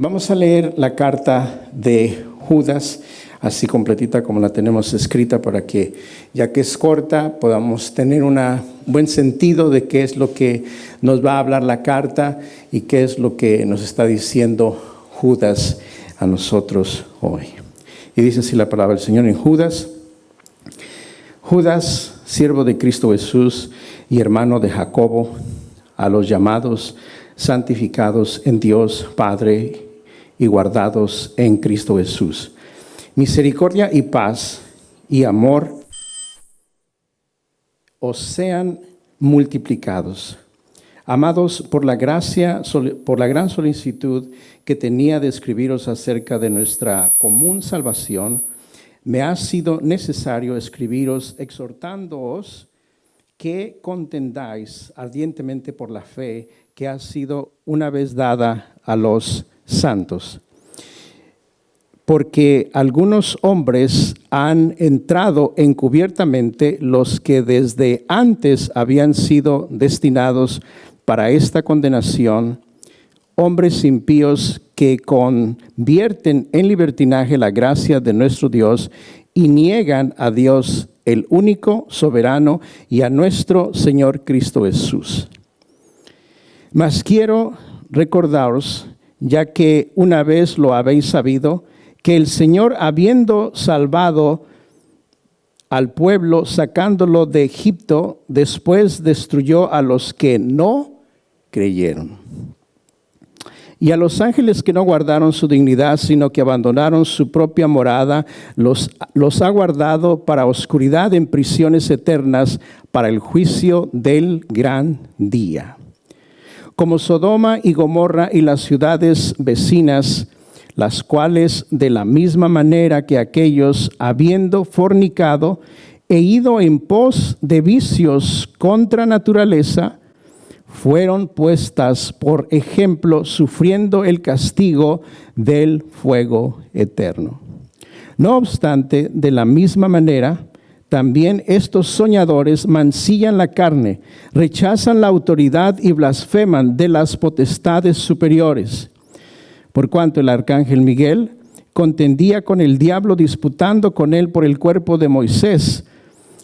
Vamos a leer la carta de Judas, así completita como la tenemos escrita, para que, ya que es corta, podamos tener un buen sentido de qué es lo que nos va a hablar la carta y qué es lo que nos está diciendo Judas a nosotros hoy. Y dice así la palabra del Señor en Judas. Judas, siervo de Cristo Jesús y hermano de Jacobo, a los llamados, santificados en Dios Padre y guardados en Cristo Jesús. Misericordia y paz y amor os sean multiplicados. Amados, por la gracia, por la gran solicitud que tenía de escribiros acerca de nuestra común salvación, me ha sido necesario escribiros exhortándoos que contendáis ardientemente por la fe que ha sido una vez dada a los santos. Porque algunos hombres han entrado encubiertamente, los que desde antes habían sido destinados para esta condenación, hombres impíos que convierten en libertinaje la gracia de nuestro Dios y niegan a Dios, el único soberano, y a nuestro Señor Cristo Jesús. Mas quiero recordaros, ya que una vez lo habéis sabido, que el Señor, habiendo salvado al pueblo, sacándolo de Egipto, después destruyó a los que no creyeron. Y a los ángeles que no guardaron su dignidad, sino que abandonaron su propia morada, los ha guardado para oscuridad en prisiones eternas, para el juicio del gran día. Como Sodoma y Gomorra y las ciudades vecinas, las cuales de la misma manera que aquellos, habiendo fornicado e ido en pos de vicios contra naturaleza, fueron puestas por ejemplo, sufriendo el castigo del fuego eterno. No obstante, de la misma manera, también estos soñadores mancillan la carne, rechazan la autoridad y blasfeman de las potestades superiores. Por cuanto el arcángel Miguel contendía con el diablo, disputando con él por el cuerpo de Moisés,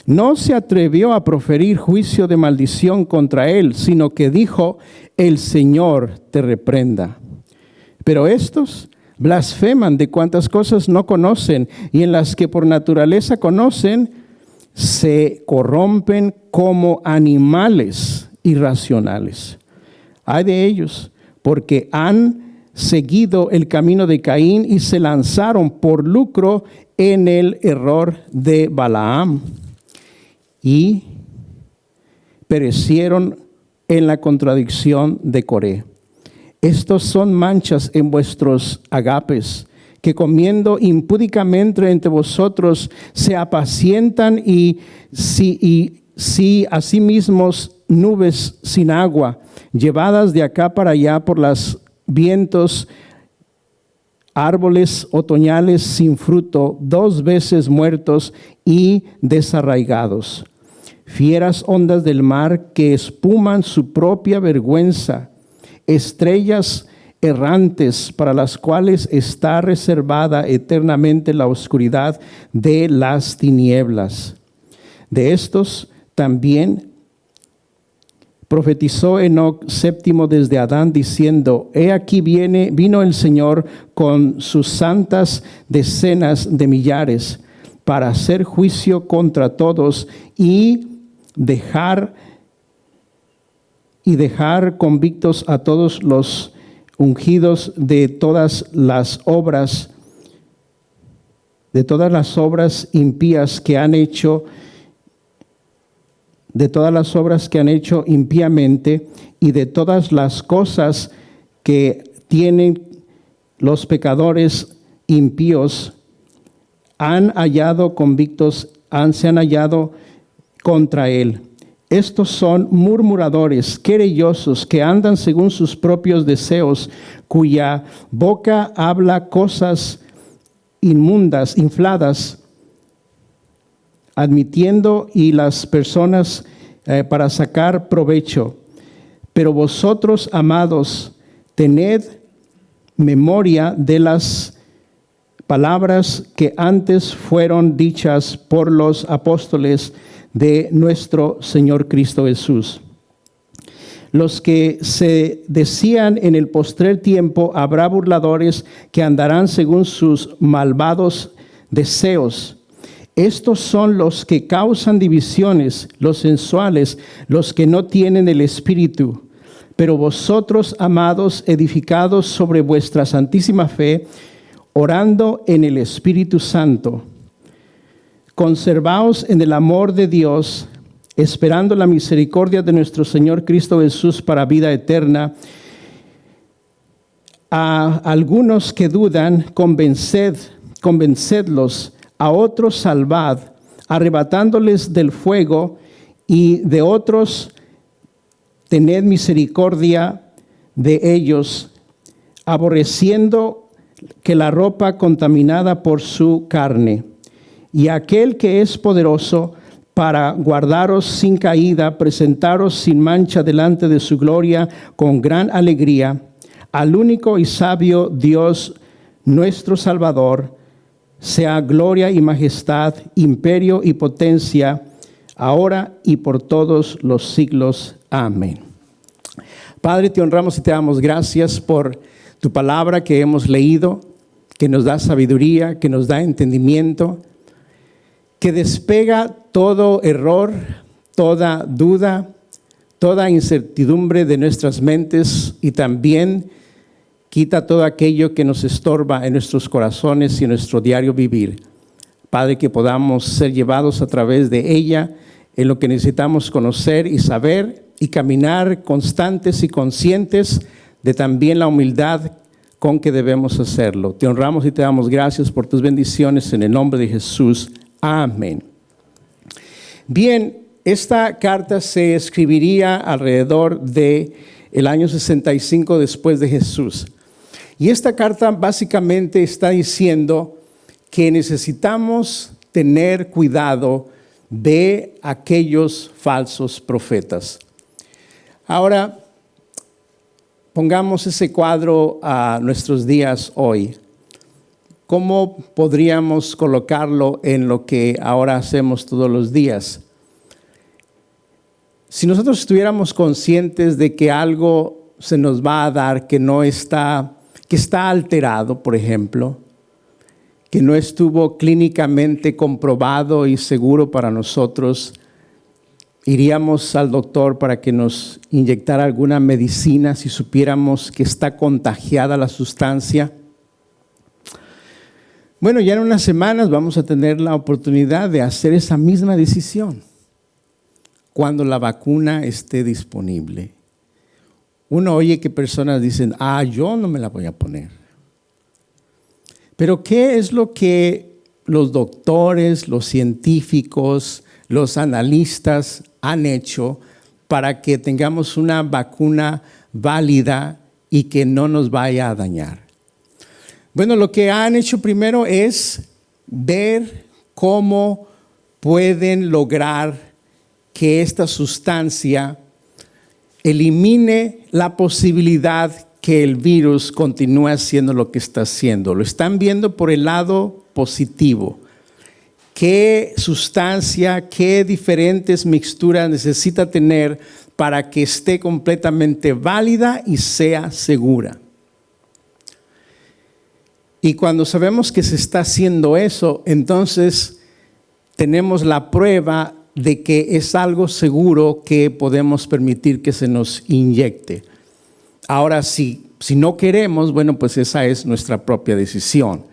no se atrevió a proferir juicio de maldición contra él, sino que dijo: el Señor te reprenda. Pero estos blasfeman de cuantas cosas no conocen, y en las que por naturaleza conocen, se corrompen como animales irracionales. Ay de ellos, porque han seguido el camino de Caín y se lanzaron por lucro en el error de Balaam y perecieron en la contradicción de Coré. Estos son manchas en vuestros agapes, que comiendo impúdicamente entre vosotros se apacientan y si a sí mismos nubes sin agua, llevadas de acá para allá por los vientos, árboles otoñales sin fruto, 2 veces muertos y desarraigados. Fieras ondas del mar que espuman su propia vergüenza, estrellas errantes para las cuales está reservada eternamente la oscuridad de las tinieblas. De estos también profetizó Enoc, séptimo desde Adán, diciendo: he aquí vino el Señor con sus santas decenas de millares para hacer juicio contra todos y dejar convictos a todos los ungidos de todas las obras impías que han hecho, de todas las obras que han hecho impíamente, y de todas las cosas que tienen los pecadores impíos, se han hallado contra él. Estos son murmuradores, querellosos, que andan según sus propios deseos, cuya boca habla cosas inmundas, infladas, admitiendo y las personas para sacar provecho. Pero vosotros, amados, tened memoria de las palabras que antes fueron dichas por los apóstoles de nuestro Señor Cristo Jesús. Los que se decían en el postrer tiempo, habrá burladores que andarán según sus malvados deseos. Estos son los que causan divisiones, los sensuales, los que no tienen el Espíritu. Pero vosotros, amados, edificados sobre vuestra santísima fe, orando en el Espíritu Santo, conservaos en el amor de Dios, esperando la misericordia de nuestro Señor Cristo Jesús para vida eterna. A algunos que dudan, convencedlos, a otros salvad, arrebatándoles del fuego, y de otros tened misericordia de ellos, aborreciendo que la ropa contaminada por su carne. Y aquel que es poderoso para guardaros sin caída, presentaros sin mancha delante de su gloria con gran alegría, al único y sabio Dios, nuestro Salvador, sea gloria y majestad, imperio y potencia, ahora y por todos los siglos. Amén. Padre, te honramos y te damos gracias por tu palabra que hemos leído, que nos da sabiduría, que nos da entendimiento, que despega todo error, toda duda, toda incertidumbre de nuestras mentes y también quita todo aquello que nos estorba en nuestros corazones y en nuestro diario vivir. Padre, que podamos ser llevados a través de ella en lo que necesitamos conocer y saber y caminar constantes y conscientes de también la humildad con que debemos hacerlo. Te honramos y te damos gracias por tus bendiciones en el nombre de Jesús. Amén. Bien, esta carta se escribiría alrededor de el año 65 después de Jesús. Y esta carta básicamente está diciendo que necesitamos tener cuidado de aquellos falsos profetas. Ahora, pongamos ese cuadro a nuestros días hoy. ¿Cómo podríamos colocarlo en lo que ahora hacemos todos los días? Si nosotros estuviéramos conscientes de que algo se nos va a dar que está alterado, por ejemplo, que no estuvo clínicamente comprobado y seguro para nosotros, iríamos al doctor para que nos inyectara alguna medicina si supiéramos que está contagiada la sustancia. Bueno, ya en unas semanas vamos a tener la oportunidad de hacer esa misma decisión cuando la vacuna esté disponible. Uno oye que personas dicen, yo no me la voy a poner. Pero ¿qué es lo que los doctores, los científicos, los analistas han hecho para que tengamos una vacuna válida y que no nos vaya a dañar? Bueno, lo que han hecho primero es ver cómo pueden lograr que esta sustancia elimine la posibilidad que el virus continúe haciendo lo que está haciendo. Lo están viendo por el lado positivo. ¿Qué sustancia, qué diferentes mixturas necesita tener para que esté completamente válida y sea segura? Y cuando sabemos que se está haciendo eso, entonces tenemos la prueba de que es algo seguro que podemos permitir que se nos inyecte. Ahora, si no queremos, bueno, pues esa es nuestra propia decisión.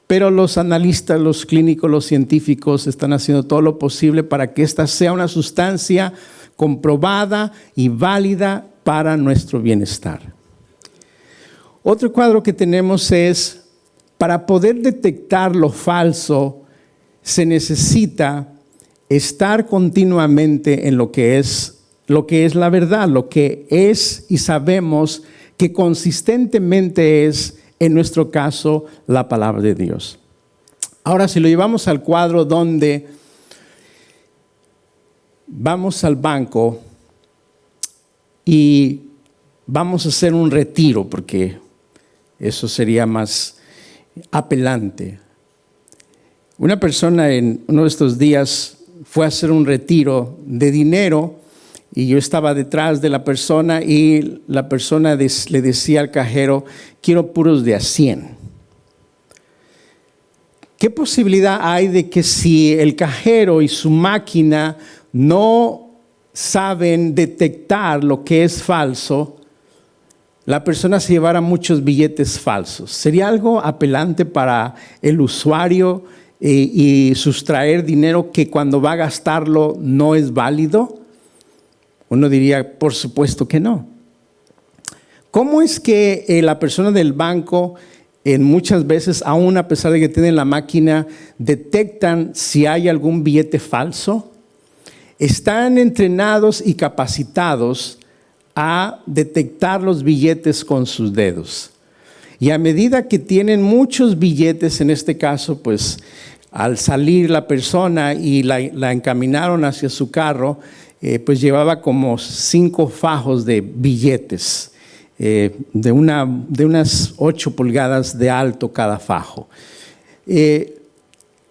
Pero los analistas, los clínicos, los científicos están haciendo todo lo posible para que esta sea una sustancia comprobada y válida para nuestro bienestar. Otro cuadro que tenemos es, para poder detectar lo falso, se necesita estar continuamente en lo que es la verdad, lo que es y sabemos que consistentemente es, en nuestro caso, la palabra de Dios. Ahora, si lo llevamos al cuadro donde vamos al banco y vamos a hacer un retiro, porque Eso sería más apelante. Una persona en uno de estos días fue a hacer un retiro de dinero y yo estaba detrás de la persona y la persona le decía al cajero, quiero puros de a 100. ¿Qué posibilidad hay de que si el cajero y su máquina no saben detectar lo que es falso, la persona se llevara muchos billetes falsos? ¿Sería algo apelante para el usuario y sustraer dinero que cuando va a gastarlo no es válido? Uno diría, por supuesto que no. ¿Cómo es que la persona del banco muchas veces, aún a pesar de que tienen la máquina, detectan si hay algún billete falso? Están entrenados y capacitados a detectar los billetes con sus dedos. Y a medida que tienen muchos billetes, en este caso, pues al salir la persona y la encaminaron hacia su carro, pues llevaba como 5 fajos de billetes, de unas 8 pulgadas de alto cada fajo.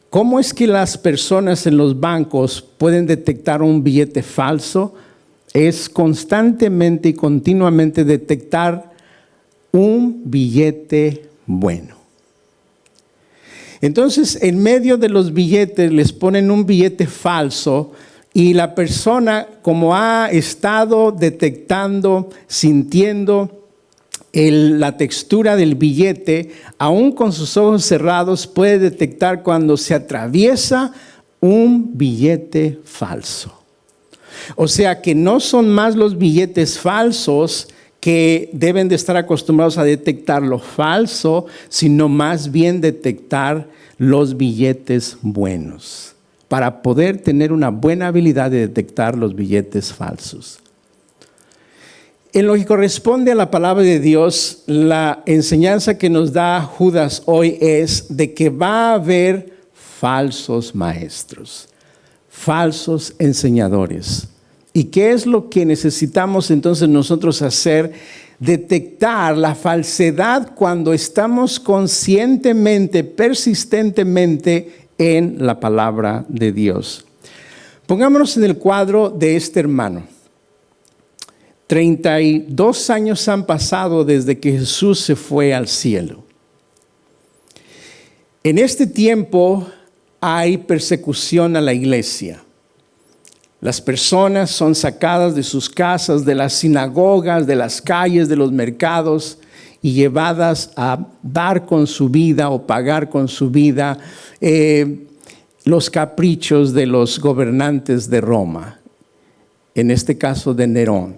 ¿Cómo es que las personas en los bancos pueden detectar un billete falso? Es constantemente y continuamente detectar un billete bueno. Entonces, en medio de los billetes les ponen un billete falso y la persona, como ha estado detectando, sintiendo la textura del billete, aún con sus ojos cerrados, puede detectar cuando se atraviesa un billete falso. O sea que no son más los billetes falsos que deben de estar acostumbrados a detectar lo falso, sino más bien detectar los billetes buenos, para poder tener una buena habilidad de detectar los billetes falsos. En lo que corresponde a la palabra de Dios, la enseñanza que nos da Judas hoy es de que va a haber falsos maestros, falsos enseñadores. ¿Y qué es lo que necesitamos entonces nosotros hacer? Detectar la falsedad cuando estamos conscientemente, persistentemente en la palabra de Dios. Pongámonos en el cuadro de este hermano. 32 años han pasado desde que Jesús se fue al cielo. En este tiempo hay persecución a la iglesia. Las personas son sacadas de sus casas, de las sinagogas, de las calles, de los mercados y llevadas a dar con su vida o pagar con su vida los caprichos de los gobernantes de Roma, en este caso de Nerón.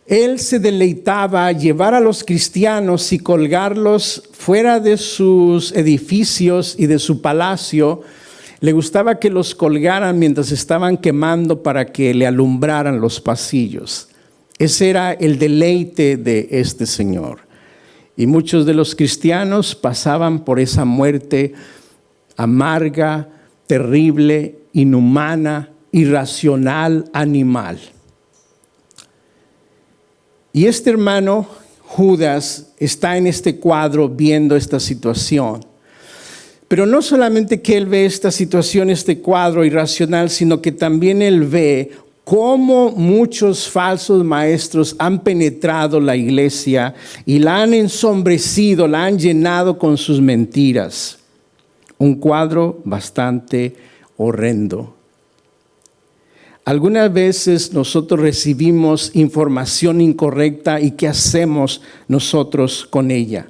Él se deleitaba llevar a los cristianos y colgarlos fuera de sus edificios y de su palacio. Le gustaba que los colgaran mientras estaban quemando para que le alumbraran los pasillos. Ese era el deleite de este señor. Y muchos de los cristianos pasaban por esa muerte amarga, terrible, inhumana, irracional, animal. Y este hermano Judas está en este cuadro viendo esta situación. Pero no solamente que él ve esta situación, este cuadro irracional, sino que también él ve cómo muchos falsos maestros han penetrado la iglesia y la han ensombrecido, la han llenado con sus mentiras. Un cuadro bastante horrendo. Algunas veces nosotros recibimos información incorrecta y ¿qué hacemos nosotros con ella?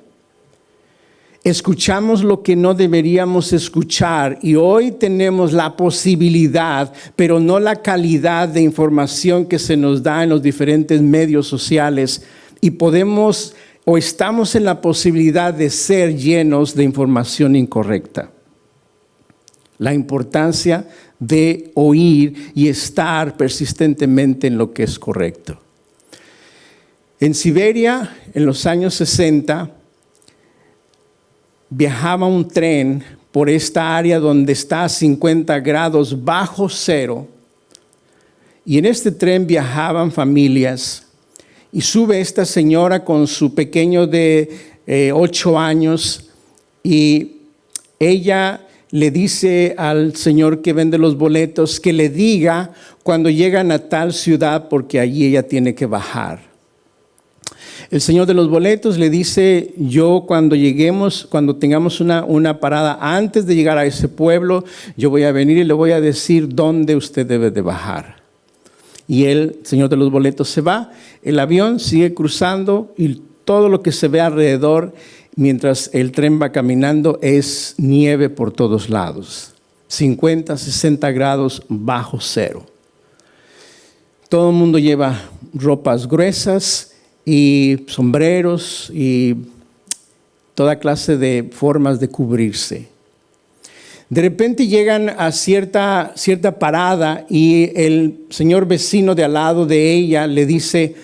Escuchamos lo que no deberíamos escuchar y hoy tenemos la posibilidad, pero no la calidad de información que se nos da en los diferentes medios sociales y podemos o estamos en la posibilidad de ser llenos de información incorrecta. La importancia de oír y estar persistentemente en lo que es correcto. En Siberia, en los años 60, viajaba un tren por esta área donde está a 50 grados bajo cero. Y en este tren viajaban familias. Y sube esta señora con su pequeño de 8 años, y ella le dice al señor que vende los boletos que le diga cuando llegan a tal ciudad, porque allí ella tiene que bajar. El señor de los boletos le dice: yo cuando lleguemos, cuando tengamos una parada antes de llegar a ese pueblo, yo voy a venir y le voy a decir dónde usted debe de bajar. Y el señor de los boletos se va, el avión sigue cruzando y todo lo que se ve alrededor mientras el tren va caminando es nieve por todos lados, 50, 60 grados bajo cero. Todo el mundo lleva ropas gruesas y sombreros y toda clase de formas de cubrirse. De repente llegan a cierta parada y el señor vecino de al lado de ella le dice: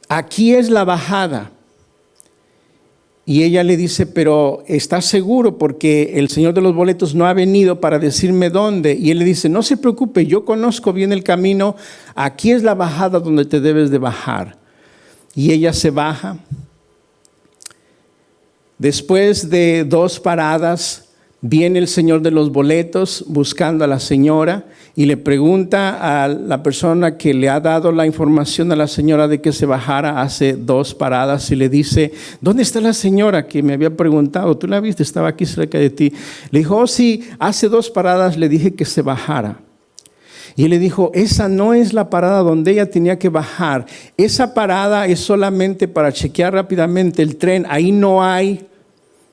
aquí es la bajada. Y ella le dice: pero ¿estás seguro? Porque el señor de los boletos no ha venido para decirme dónde. Y él le dice: no se preocupe, yo conozco bien el camino, aquí es la bajada donde te debes de bajar. Y ella se baja. Después de 2 paradas, viene el señor de los boletos buscando a la señora y le pregunta a la persona que le ha dado la información a la señora de que se bajara hace 2 paradas y le dice: ¿dónde está la señora que me había preguntado? ¿Tú la viste? Estaba aquí cerca de ti. Le dijo: oh sí, hace 2 paradas le dije que se bajara. Y él le dijo: esa no es la parada donde ella tenía que bajar. Esa parada es solamente para chequear rápidamente el tren. Ahí no hay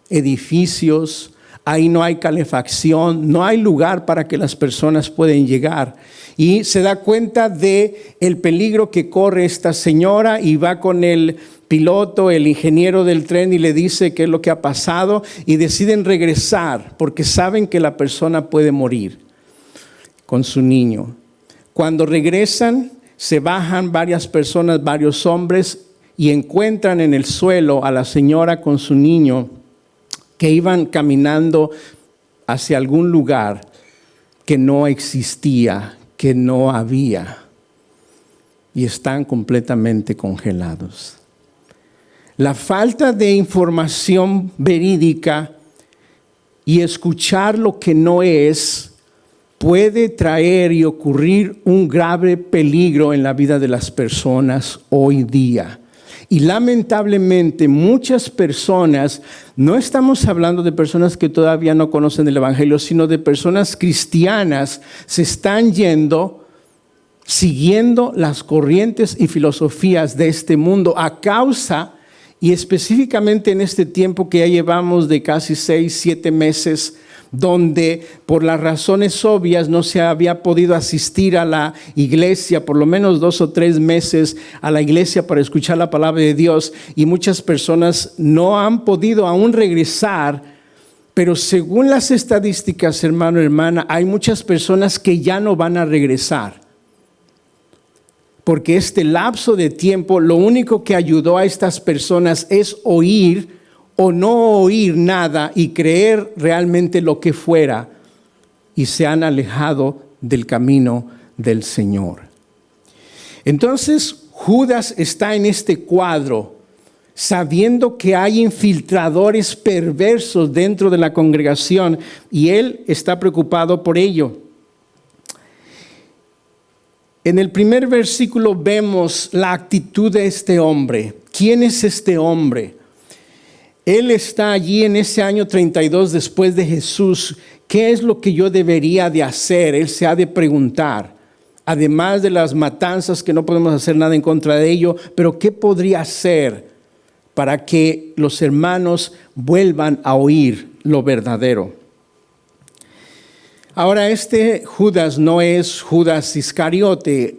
edificios, ahí no hay calefacción, no hay lugar para que las personas puedan llegar. Y se da cuenta de el peligro que corre esta señora y va con el piloto, el ingeniero del tren, y le dice qué es lo que ha pasado, y deciden regresar porque saben que la persona puede morir con su niño. Cuando regresan, se bajan varias personas, varios hombres, y encuentran en el suelo a la señora con su niño, que iban caminando hacia algún lugar que no existía, que no había, y están completamente congelados. La falta de información verídica y escuchar lo que no es puede traer y ocurrir un grave peligro en la vida de las personas hoy día. Y lamentablemente muchas personas, no estamos hablando de personas que todavía no conocen el Evangelio, sino de personas cristianas, se están yendo siguiendo las corrientes y filosofías de este mundo a causa, y específicamente en este tiempo que ya llevamos de casi 6, 7 meses, donde por las razones obvias no se había podido asistir a la iglesia, por lo menos 2 o 3 meses a la iglesia para escuchar la palabra de Dios, y muchas personas no han podido aún regresar. Pero según las estadísticas, hermano, hermana, hay muchas personas que ya no van a regresar, porque este lapso de tiempo lo único que ayudó a estas personas es oír o no oír nada y creer realmente lo que fuera, y se han alejado del camino del Señor. Entonces Judas está en este cuadro, sabiendo que hay infiltradores perversos dentro de la congregación, y él está preocupado por ello. En el primer versículo vemos la actitud de este hombre. ¿Quién es este hombre? Él está allí en ese año 32 después de Jesús. ¿Qué es lo que yo debería de hacer? Él se ha de preguntar. Además de las matanzas, que no podemos hacer nada en contra de ello, pero ¿qué podría hacer para que los hermanos vuelvan a oír lo verdadero? Ahora, este Judas no es Judas Iscariote.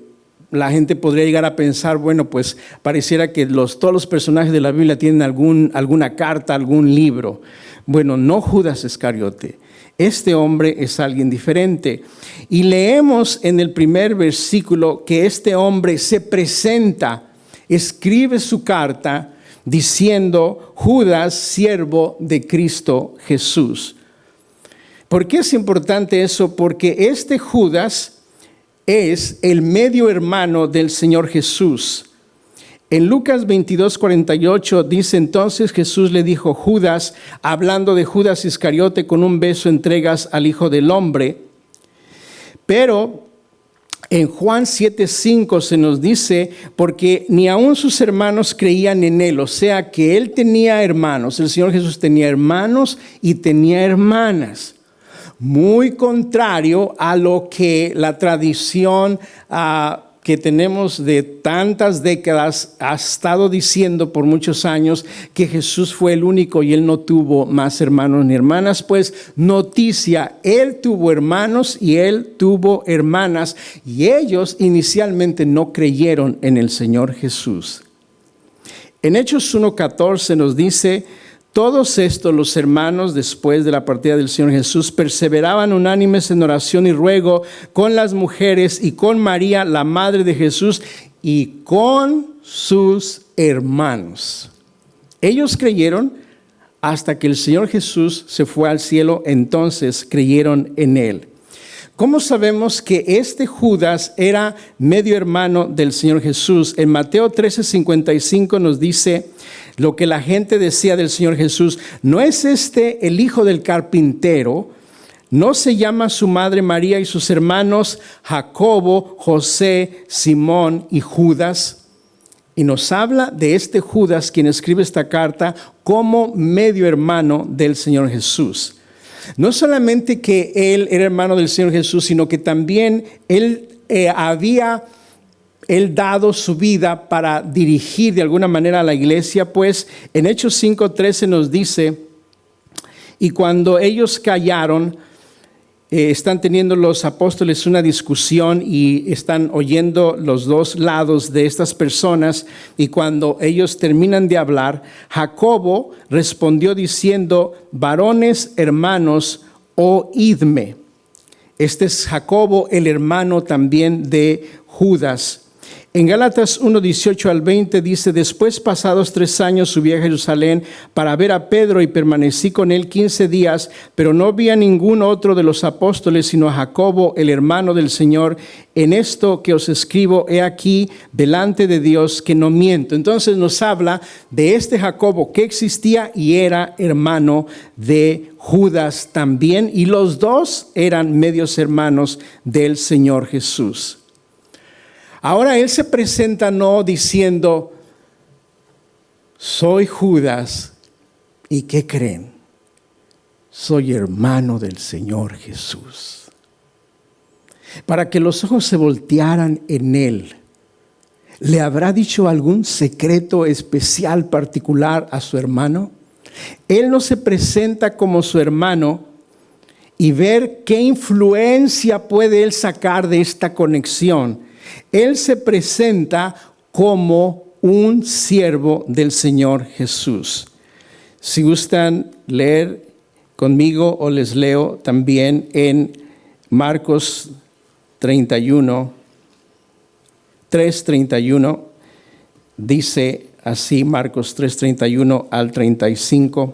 La gente podría llegar a pensar, bueno, pues pareciera que todos los personajes de la Biblia tienen alguna carta, algún libro. Bueno, no Judas Iscariote. Este hombre es alguien diferente. Y leemos en el primer versículo que este hombre se presenta, escribe su carta diciendo: Judas, siervo de Cristo Jesús. ¿Por qué es importante eso? Porque este Judas es el medio hermano del Señor Jesús. En Lucas 22:48 dice: entonces Jesús le dijo: Judas, hablando de Judas Iscariote, con un beso entregas al Hijo del Hombre. Pero en Juan 7:5 se nos dice: porque ni aun sus hermanos creían en él. O sea que él tenía hermanos, el Señor Jesús tenía hermanos y tenía hermanas. Muy contrario a lo que la tradición que tenemos de tantas décadas ha estado diciendo por muchos años, que Jesús fue el único y él no tuvo más hermanos ni hermanas. Pues noticia, él tuvo hermanos y él tuvo hermanas, y ellos inicialmente no creyeron en el Señor Jesús. En Hechos 1:14 nos dice: todos estos, los hermanos, después de la partida del Señor Jesús, perseveraban unánimes en oración y ruego con las mujeres y con María, la madre de Jesús, y con sus hermanos. Ellos creyeron hasta que el Señor Jesús se fue al cielo, entonces creyeron en él. ¿Cómo sabemos que este Judas era medio hermano del Señor Jesús? En Mateo 13:55 nos dice lo que la gente decía del Señor Jesús: ¿no es este el hijo del carpintero? ¿No se llama su madre María y sus hermanos Jacobo, José, Simón y Judas? Y nos habla de este Judas, quien escribe esta carta, como medio hermano del Señor Jesús. No solamente que él era hermano del Señor Jesús, sino que también él había dado su vida para dirigir de alguna manera a la iglesia. Pues en Hechos 5:13 nos dice: y cuando ellos callaron, están teniendo los apóstoles una discusión y están oyendo los dos lados de estas personas, y cuando ellos terminan de hablar, Jacobo respondió diciendo: varones hermanos, oídme. Este es Jacobo, el hermano también de Judas. En Gálatas 1:18-20 dice: después, pasados 3 años, subí a Jerusalén para ver a Pedro y permanecí con él 15 días, pero no vi a ningún otro de los apóstoles sino a Jacobo, el hermano del Señor. En esto que os escribo, he aquí delante de Dios que no miento. Entonces nos habla de este Jacobo que existía y era hermano de Judas también, y los dos eran medios hermanos del Señor Jesús. Ahora él se presenta no diciendo: soy Judas, ¿y qué creen? Soy hermano del Señor Jesús. Para que los ojos se voltearan en él, ¿le habrá dicho algún secreto especial particular a su hermano? Él no se presenta como su hermano, y ver qué influencia puede él sacar de esta conexión. Él se presenta como un siervo del Señor Jesús. Si gustan leer conmigo, o les leo también en Marcos 3:31, dice así, Marcos 3:31-35,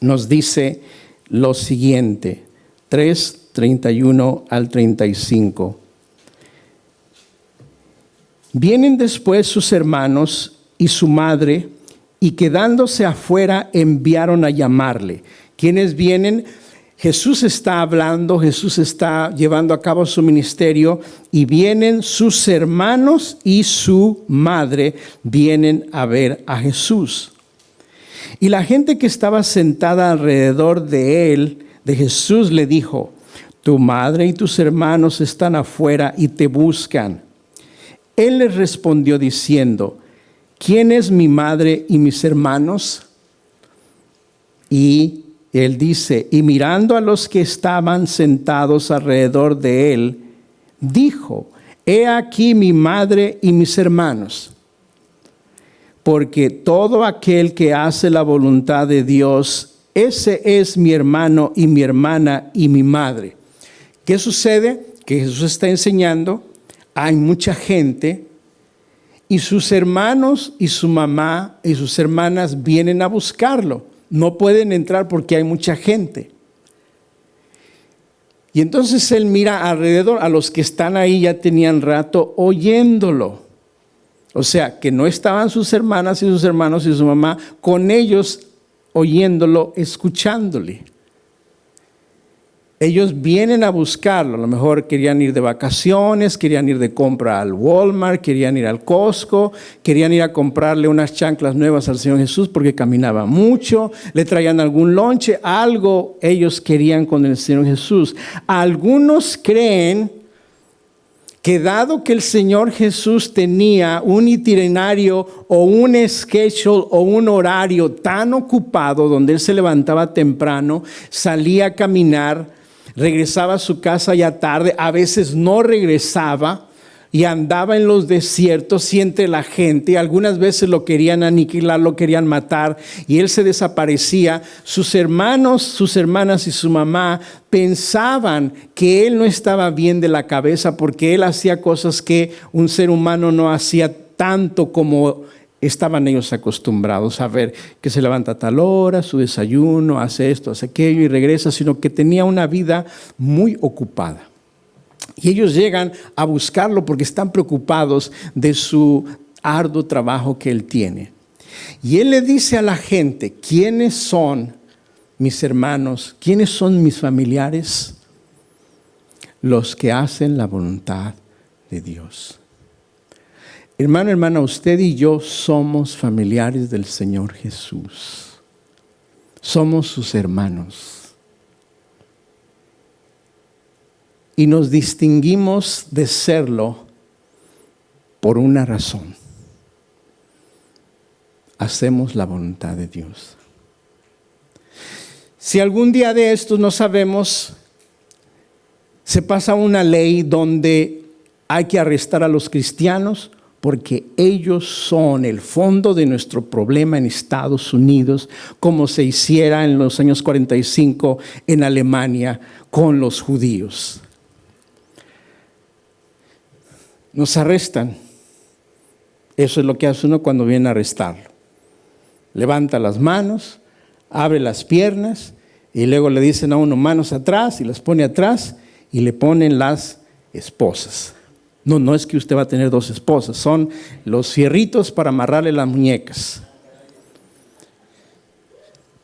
nos dice lo siguiente, 3:31-35. Vienen después sus hermanos y su madre, y quedándose afuera enviaron a llamarle. ¿Quiénes vienen? Jesús está hablando, Jesús está llevando a cabo su ministerio, y vienen sus hermanos y su madre, vienen a ver a Jesús. Y la gente que estaba sentada alrededor de él, de Jesús, le dijo: tu madre y tus hermanos están afuera y te buscan. Él les respondió diciendo: ¿quién es mi madre y mis hermanos? Y él dice: y mirando a los que estaban sentados alrededor de él, dijo: he aquí mi madre y mis hermanos. Porque todo aquel que hace la voluntad de Dios, ese es mi hermano y mi hermana y mi madre. ¿Qué sucede? Que Jesús está enseñando. Hay mucha gente, y sus hermanos y su mamá y sus hermanas vienen a buscarlo. No pueden entrar porque hay mucha gente. Y entonces él mira alrededor, a los que están ahí ya tenían rato oyéndolo. O sea, que no estaban sus hermanas y sus hermanos y su mamá con ellos oyéndolo, escuchándole. Ellos vienen a buscarlo, a lo mejor querían ir de vacaciones, querían ir de compra al Walmart, querían ir al Costco, querían ir a comprarle unas chanclas nuevas al Señor Jesús porque caminaba mucho, le traían algún lonche, algo ellos querían con el Señor Jesús. Algunos creen que dado que el Señor Jesús tenía un itinerario o un schedule o un horario tan ocupado donde Él se levantaba temprano, salía a caminar, regresaba a su casa ya tarde, a veces no regresaba y andaba en los desiertos y entre la gente. Algunas veces lo querían aniquilar, lo querían matar y Él se desaparecía. Sus hermanos, sus hermanas y su mamá pensaban que Él no estaba bien de la cabeza porque Él hacía cosas que un ser humano no hacía tanto como estaban ellos acostumbrados a ver, que se levanta a tal hora, su desayuno, hace esto, hace aquello y regresa, sino que tenía una vida muy ocupada. Y ellos llegan a buscarlo porque están preocupados de su arduo trabajo que Él tiene. Y Él le dice a la gente, ¿quiénes son mis hermanos? ¿Quiénes son mis familiares? Los que hacen la voluntad de Dios. Hermano, hermana, usted y yo somos familiares del Señor Jesús. Somos sus hermanos. Y nos distinguimos de serlo por una razón. Hacemos la voluntad de Dios. Si algún día de estos no sabemos, se pasa una ley donde hay que arrestar a los cristianos porque ellos son el fondo de nuestro problema en Estados Unidos, como se hiciera en los años 45 en Alemania con los judíos. Nos arrestan. Eso es lo que hace uno cuando viene a arrestarlo. Levanta las manos, abre las piernas y luego le dicen a uno manos atrás y las pone atrás y le ponen las esposas. No es que usted va a tener dos esposas, son los fierritos para amarrarle las muñecas.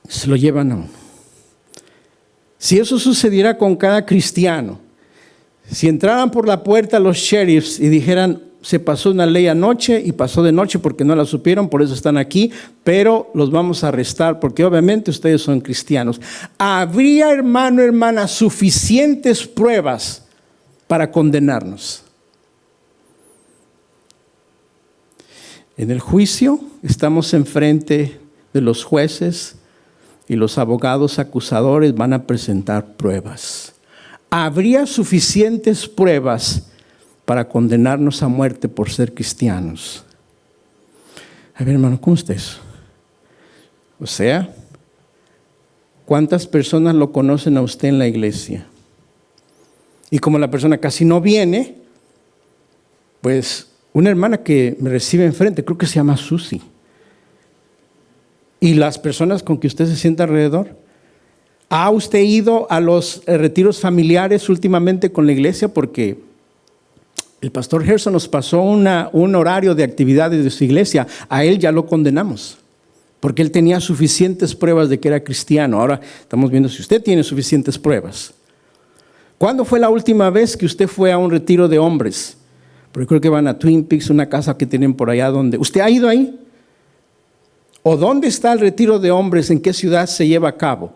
Se lo llevan a uno. Si eso sucediera con cada cristiano, si entraran por la puerta los sheriffs y dijeran, se pasó una ley anoche y pasó de noche porque no la supieron, por eso están aquí, pero los vamos a arrestar porque obviamente ustedes son cristianos. ¿Habría, hermano, hermana, suficientes pruebas para condenarnos? En el juicio estamos enfrente de los jueces y los abogados acusadores van a presentar pruebas. ¿Habría suficientes pruebas para condenarnos a muerte por ser cristianos? A ver, hermano, ¿cómo está eso? O sea, ¿cuántas personas lo conocen a usted en la iglesia? Y como la persona casi no viene, pues una hermana que me recibe enfrente, creo que se llama Susi. Y las personas con que usted se sienta alrededor. ¿Ha usted ido a los retiros familiares últimamente con la iglesia? Porque el pastor Gerson nos pasó un horario de actividades de su iglesia. A él ya lo condenamos, porque él tenía suficientes pruebas de que era cristiano. Ahora estamos viendo si usted tiene suficientes pruebas. ¿Cuándo fue la última vez que usted fue a un retiro de hombres? Porque creo que van a Twin Peaks, una casa que tienen por allá donde... ¿Usted ha ido ahí? ¿O dónde está el retiro de hombres? ¿En qué ciudad se lleva a cabo?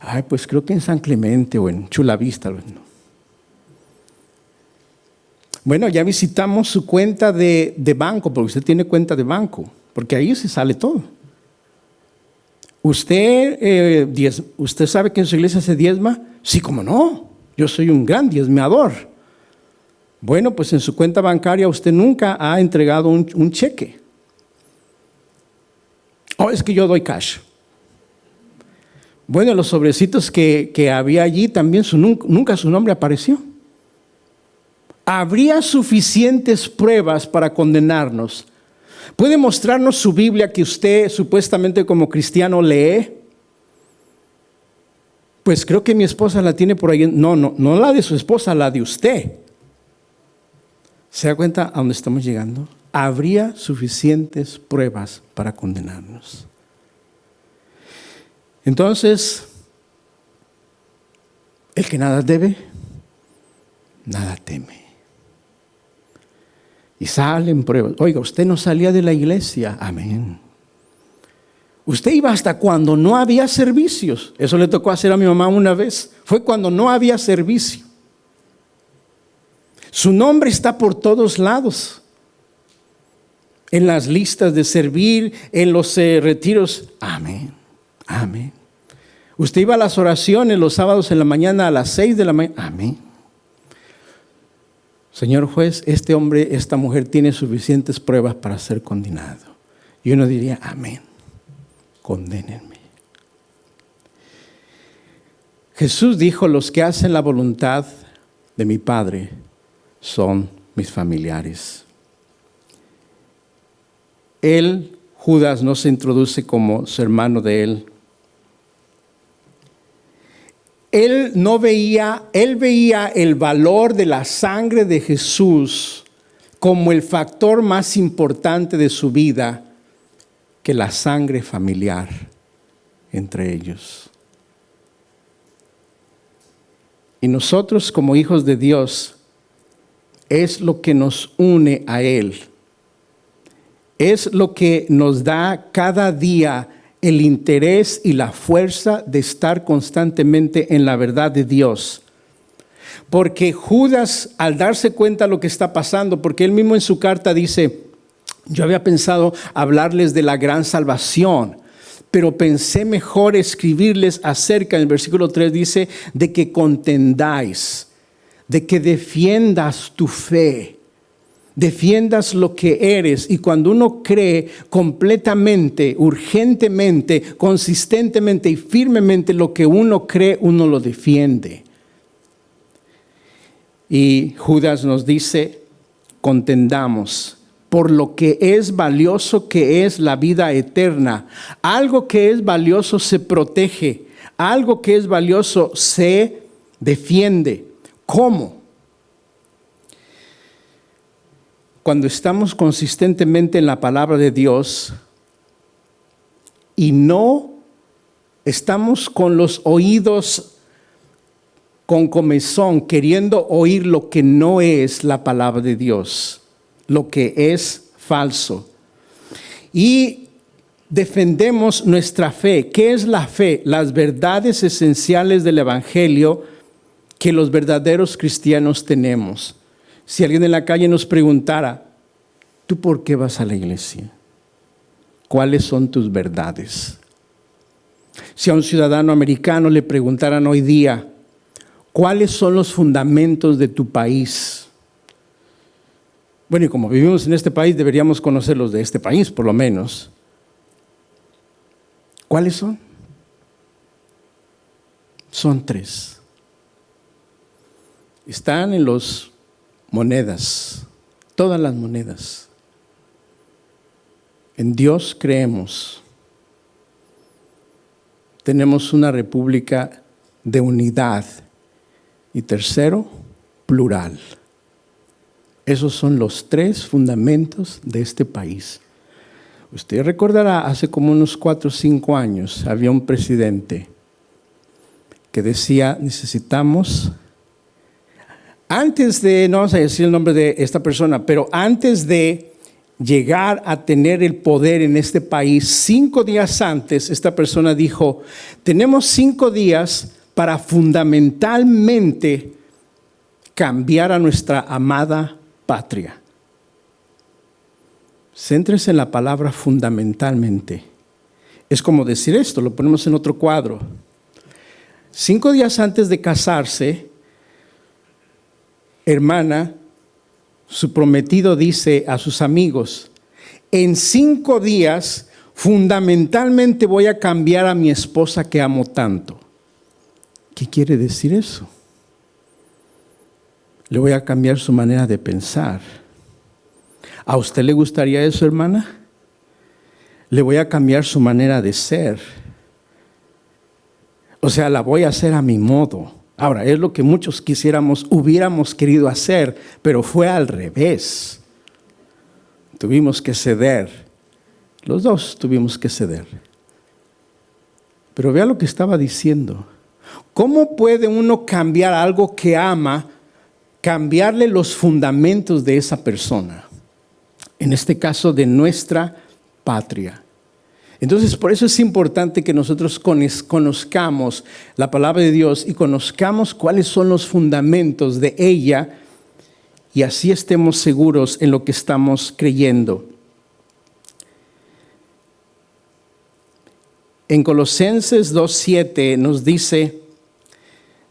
Ay, pues creo que en San Clemente o en Chula Vista. Bueno, ya visitamos su cuenta de banco, porque usted tiene cuenta de banco, porque ahí se sale todo. ¿Usted sabe que en su iglesia se diezma? Sí, cómo no. Yo soy un gran diezmeador. Bueno, pues en su cuenta bancaria usted nunca ha entregado un cheque. Oh, es que yo doy cash. Bueno, los sobrecitos que había allí también nunca su nombre apareció. ¿Habría suficientes pruebas para condenarnos? ¿Puede mostrarnos su Biblia que usted supuestamente como cristiano lee? Pues creo que mi esposa la tiene por ahí. No la de su esposa, la de usted. ¿Se da cuenta a dónde estamos llegando? habría suficientes pruebas para condenarnos. Entonces, el que nada debe, nada teme. Y salen pruebas. Oiga, usted no salía de la iglesia. Amén. Usted iba hasta cuando no había servicios. Eso le tocó hacer a mi mamá una vez. Fue cuando no había servicio. Su nombre está por todos lados. En las listas de servir, en los retiros. Amén. Amén. Usted iba a las oraciones los sábados en la mañana a las 6 de la mañana. Amén. Señor juez, este hombre, esta mujer tiene suficientes pruebas para ser condenado. Y uno diría, amén, condénenme. Jesús dijo, los que hacen la voluntad de mi Padre son mis familiares. Él, Judas, no se introduce como su hermano de él. Él veía el valor de la sangre de Jesús como el factor más importante de su vida que la sangre familiar entre ellos. Y nosotros como hijos de Dios es lo que nos une a Él. Es lo que nos da cada día el interés y la fuerza de estar constantemente en la verdad de Dios. Porque Judas, al darse cuenta de lo que está pasando, porque él mismo en su carta dice, yo había pensado hablarles de la gran salvación, pero pensé mejor escribirles acerca, en el versículo 3 dice, de que contendáis, de que defiendas tu fe. Defiendas lo que eres, y cuando uno cree completamente, urgentemente, consistentemente y firmemente lo que uno cree, uno lo defiende. Y Judas nos dice, contendamos por lo que es valioso, que es la vida eterna. Algo que es valioso se protege, algo que es valioso se defiende. ¿Cómo? Cuando estamos consistentemente en la palabra de Dios y no estamos con los oídos con comezón, queriendo oír lo que no es la palabra de Dios, lo que es falso. Y defendemos nuestra fe. ¿Qué es la fe? Las verdades esenciales del Evangelio que los verdaderos cristianos tenemos. Si alguien en la calle nos preguntara, ¿tú por qué vas a la iglesia? ¿Cuáles son tus verdades? Si a un ciudadano americano le preguntaran hoy día, ¿cuáles son los fundamentos de tu país? Bueno, y como vivimos en este país, deberíamos conocer los de este país, por lo menos. ¿Cuáles son? Son 3. Están en las monedas, todas las monedas. En Dios creemos. Tenemos una república de unidad. Y tercero, plural. Esos son los 3 fundamentos de este país. Usted recordará, hace como unos 4 o 5 años, había un presidente que decía, necesitamos, antes de, no vamos a decir el nombre de esta persona, pero antes de llegar a tener el poder en este país, 5 días antes, esta persona dijo, tenemos 5 días para fundamentalmente cambiar a nuestra amada patria. Céntrese en la palabra fundamentalmente. Es como decir esto, lo ponemos en otro cuadro. 5 días antes de casarse, hermana, su prometido dice a sus amigos, en 5 días fundamentalmente voy a cambiar a mi esposa que amo tanto. ¿Qué quiere decir eso? Le voy a cambiar su manera de pensar. ¿A usted le gustaría eso, hermana? Le voy a cambiar su manera de ser. O sea, la voy a hacer a mi modo. Ahora, es lo que muchos hubiéramos querido hacer, pero fue al revés. Tuvimos que ceder. Los dos tuvimos que ceder. Pero vea lo que estaba diciendo. ¿Cómo puede uno cambiar algo que ama, cambiarle los fundamentos de esa persona? En este caso, de nuestra patria. Entonces, por eso es importante que nosotros conozcamos la palabra de Dios y conozcamos cuáles son los fundamentos de ella y así estemos seguros en lo que estamos creyendo. En Colosenses 2:7 nos dice,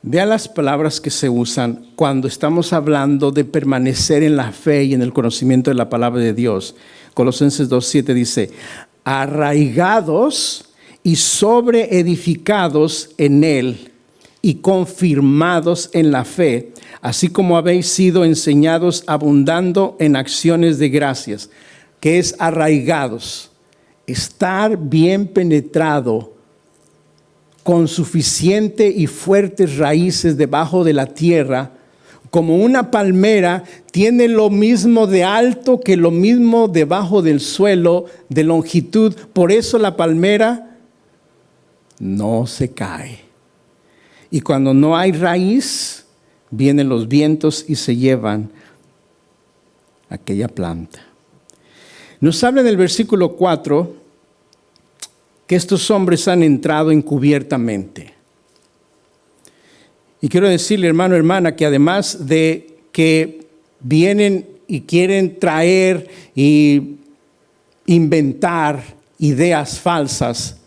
vea las palabras que se usan cuando estamos hablando de permanecer en la fe y en el conocimiento de la palabra de Dios. Colosenses 2:7 dice, arraigados y sobreedificados en Él y confirmados en la fe, así como habéis sido enseñados, abundando en acciones de gracias. ¿Qué es arraigados? Estar bien penetrado con suficiente y fuertes raíces debajo de la tierra, como una palmera tiene lo mismo de alto que lo mismo debajo del suelo de longitud. Por eso la palmera no se cae. Y cuando no hay raíz, vienen los vientos y se llevan aquella planta. Nos habla en el versículo 4 que estos hombres han entrado encubiertamente. Y quiero decirle, hermano, hermana, que además de que vienen y quieren traer y inventar ideas falsas,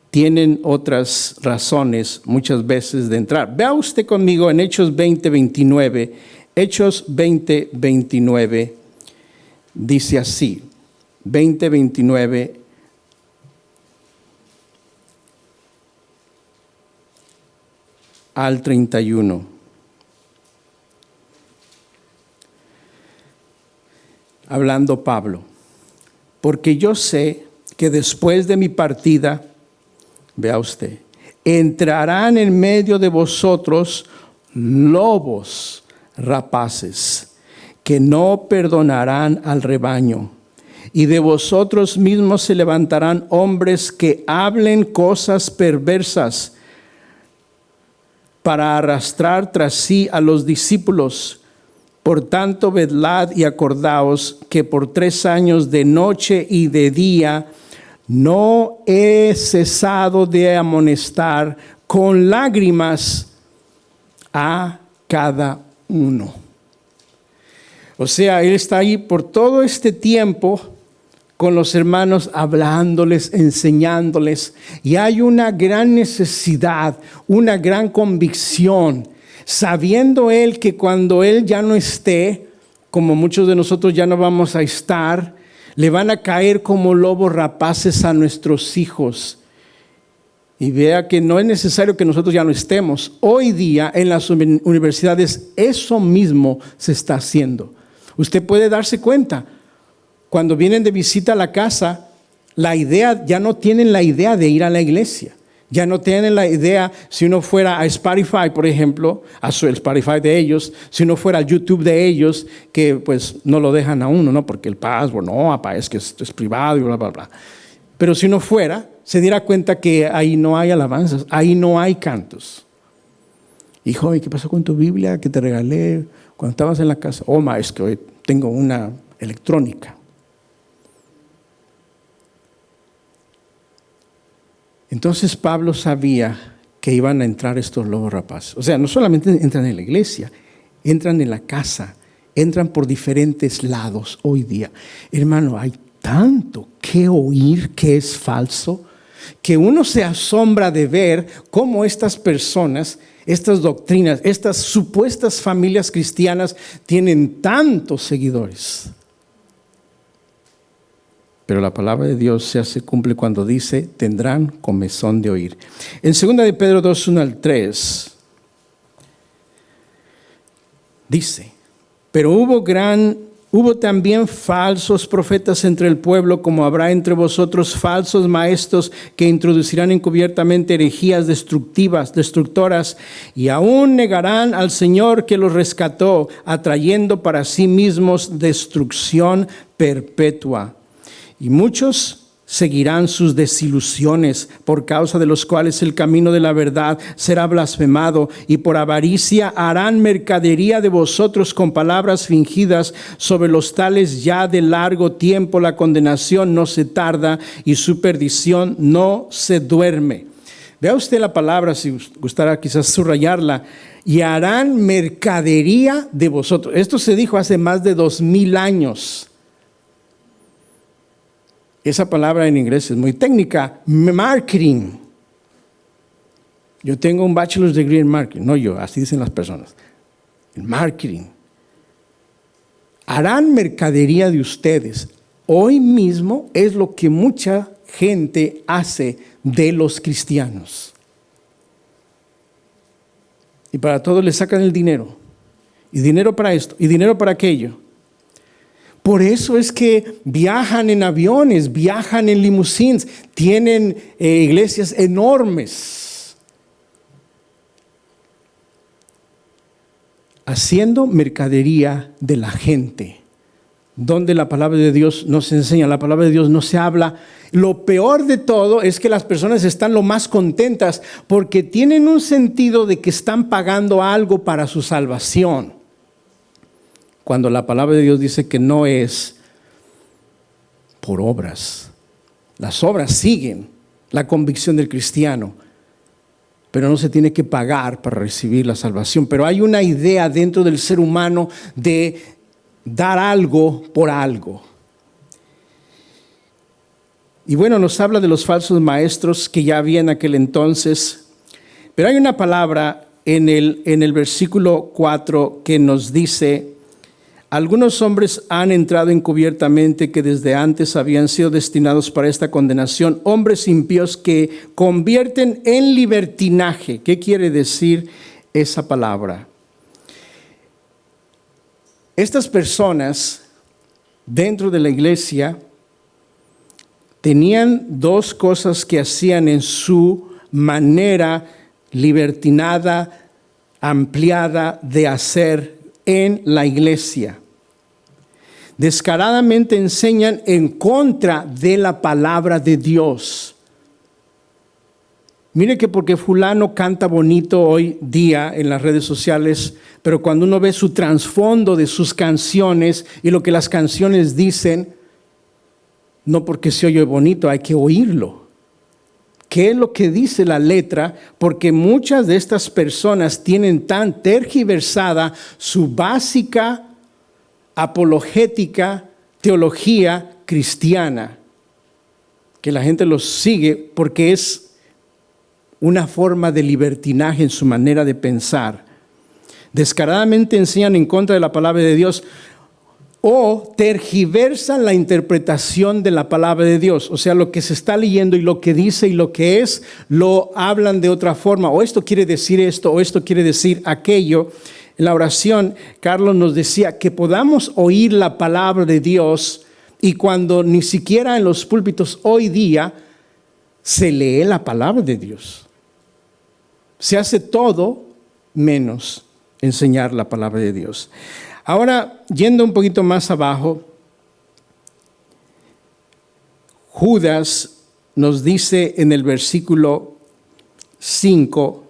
tienen otras razones muchas veces de entrar. Vea usted conmigo en Hechos 20:29. Hechos 20:29 dice así, 20:29. Al 31. Hablando Pablo, porque yo sé que después de mi partida, vea usted, entrarán en medio de vosotros lobos rapaces, que no perdonarán al rebaño. Y de vosotros mismos se levantarán hombres que hablen cosas perversas, para arrastrar tras sí a los discípulos. Por tanto, velad y acordaos que por 3 años de noche y de día no he cesado de amonestar con lágrimas a cada uno. O sea, él está ahí por todo este tiempo con los hermanos, hablándoles, enseñándoles. Y hay una gran necesidad, una gran convicción, sabiendo él que cuando él ya no esté, como muchos de nosotros ya no vamos a estar, le van a caer como lobos rapaces a nuestros hijos. Y vea que no es necesario que nosotros ya no estemos. Hoy día en las universidades eso mismo se está haciendo. Usted puede darse cuenta. Cuando vienen de visita a la casa, ya no tienen la idea de ir a la iglesia. Ya no tienen la idea, si uno fuera a Spotify, por ejemplo, a su Spotify de ellos, si uno fuera al YouTube de ellos, que pues no lo dejan a uno, ¿no? Porque el password, no, papá, es que esto es privado y bla, bla, bla. Pero si uno fuera, se diera cuenta que ahí no hay alabanzas, ahí no hay cantos. Hijo, ¿y qué pasó con tu Biblia que te regalé cuando estabas en la casa? Oh, ma, es que hoy tengo una electrónica. Entonces Pablo sabía que iban a entrar estos lobos rapaces. O sea, no solamente entran en la iglesia, entran en la casa, entran por diferentes lados hoy día. Hermano, hay tanto que oír que es falso, que uno se asombra de ver cómo estas personas, estas doctrinas, estas supuestas familias cristianas tienen tantos seguidores. Pero la palabra de Dios se hace cumple cuando dice, tendrán comezón de oír. En 2 de Pedro 2, 1 al 3, dice, pero hubo gran Hubo también falsos profetas entre el pueblo, como habrá entre vosotros falsos maestros que introducirán encubiertamente herejías destructoras, y aún negarán al Señor que los rescató, atrayendo para sí mismos destrucción perpetua. Y muchos seguirán sus desilusiones, por causa de los cuales el camino de la verdad será blasfemado, y por avaricia harán mercadería de vosotros con palabras fingidas. Sobre los tales ya de largo tiempo la condenación no se tarda, y su perdición no se duerme. Vea usted la palabra, si gustara quizás subrayarla, y harán mercadería de vosotros. Esto se dijo hace más de 2000 años. Esa palabra en inglés es muy técnica, marketing. Yo tengo un bachelor's degree en marketing, no yo, así dicen las personas. El marketing. Harán mercadería de ustedes. Hoy mismo es lo que mucha gente hace de los cristianos. Y para todo le sacan el dinero. Y dinero para esto, y dinero para aquello. Por eso es que viajan en aviones, viajan en limusines, tienen iglesias enormes, haciendo mercadería de la gente, donde la palabra de Dios no se enseña, la palabra de Dios no se habla. Lo peor de todo es que las personas están lo más contentas porque tienen un sentido de que están pagando algo para su salvación. Cuando la palabra de Dios dice que no es por obras. Las obras siguen la convicción del cristiano, pero no se tiene que pagar para recibir la salvación. Pero hay una idea dentro del ser humano de dar algo por algo. Y bueno, nos habla de los falsos maestros que ya había en aquel entonces, pero hay una palabra en el versículo 4 que nos dice: algunos hombres han entrado encubiertamente que desde antes habían sido destinados para esta condenación, hombres impíos que convierten en libertinaje. ¿Qué quiere decir esa palabra? Estas personas dentro de la iglesia tenían dos cosas que hacían en su manera libertinada, ampliada de hacer en la iglesia. Descaradamente enseñan en contra de la palabra de Dios. Mire que porque fulano canta bonito hoy día en las redes sociales, pero cuando uno ve su trasfondo de sus canciones y lo que las canciones dicen, no porque se oye bonito, hay que oírlo. ¿Qué es lo que dice la letra? Porque muchas de estas personas tienen tan tergiversada su básica apologética, teología cristiana, que la gente los sigue porque es una forma de libertinaje en su manera de pensar. Descaradamente enseñan en contra de la palabra de Dios o tergiversan la interpretación de la palabra de Dios. O sea, lo que se está leyendo y lo que dice y lo que es, lo hablan de otra forma. O esto quiere decir esto, o esto quiere decir aquello. En la oración, Carlos nos decía que podamos oír la palabra de Dios, y cuando ni siquiera en los púlpitos hoy día se lee la palabra de Dios. Se hace todo menos enseñar la palabra de Dios. Ahora, yendo un poquito más abajo, Judas nos dice en el versículo 5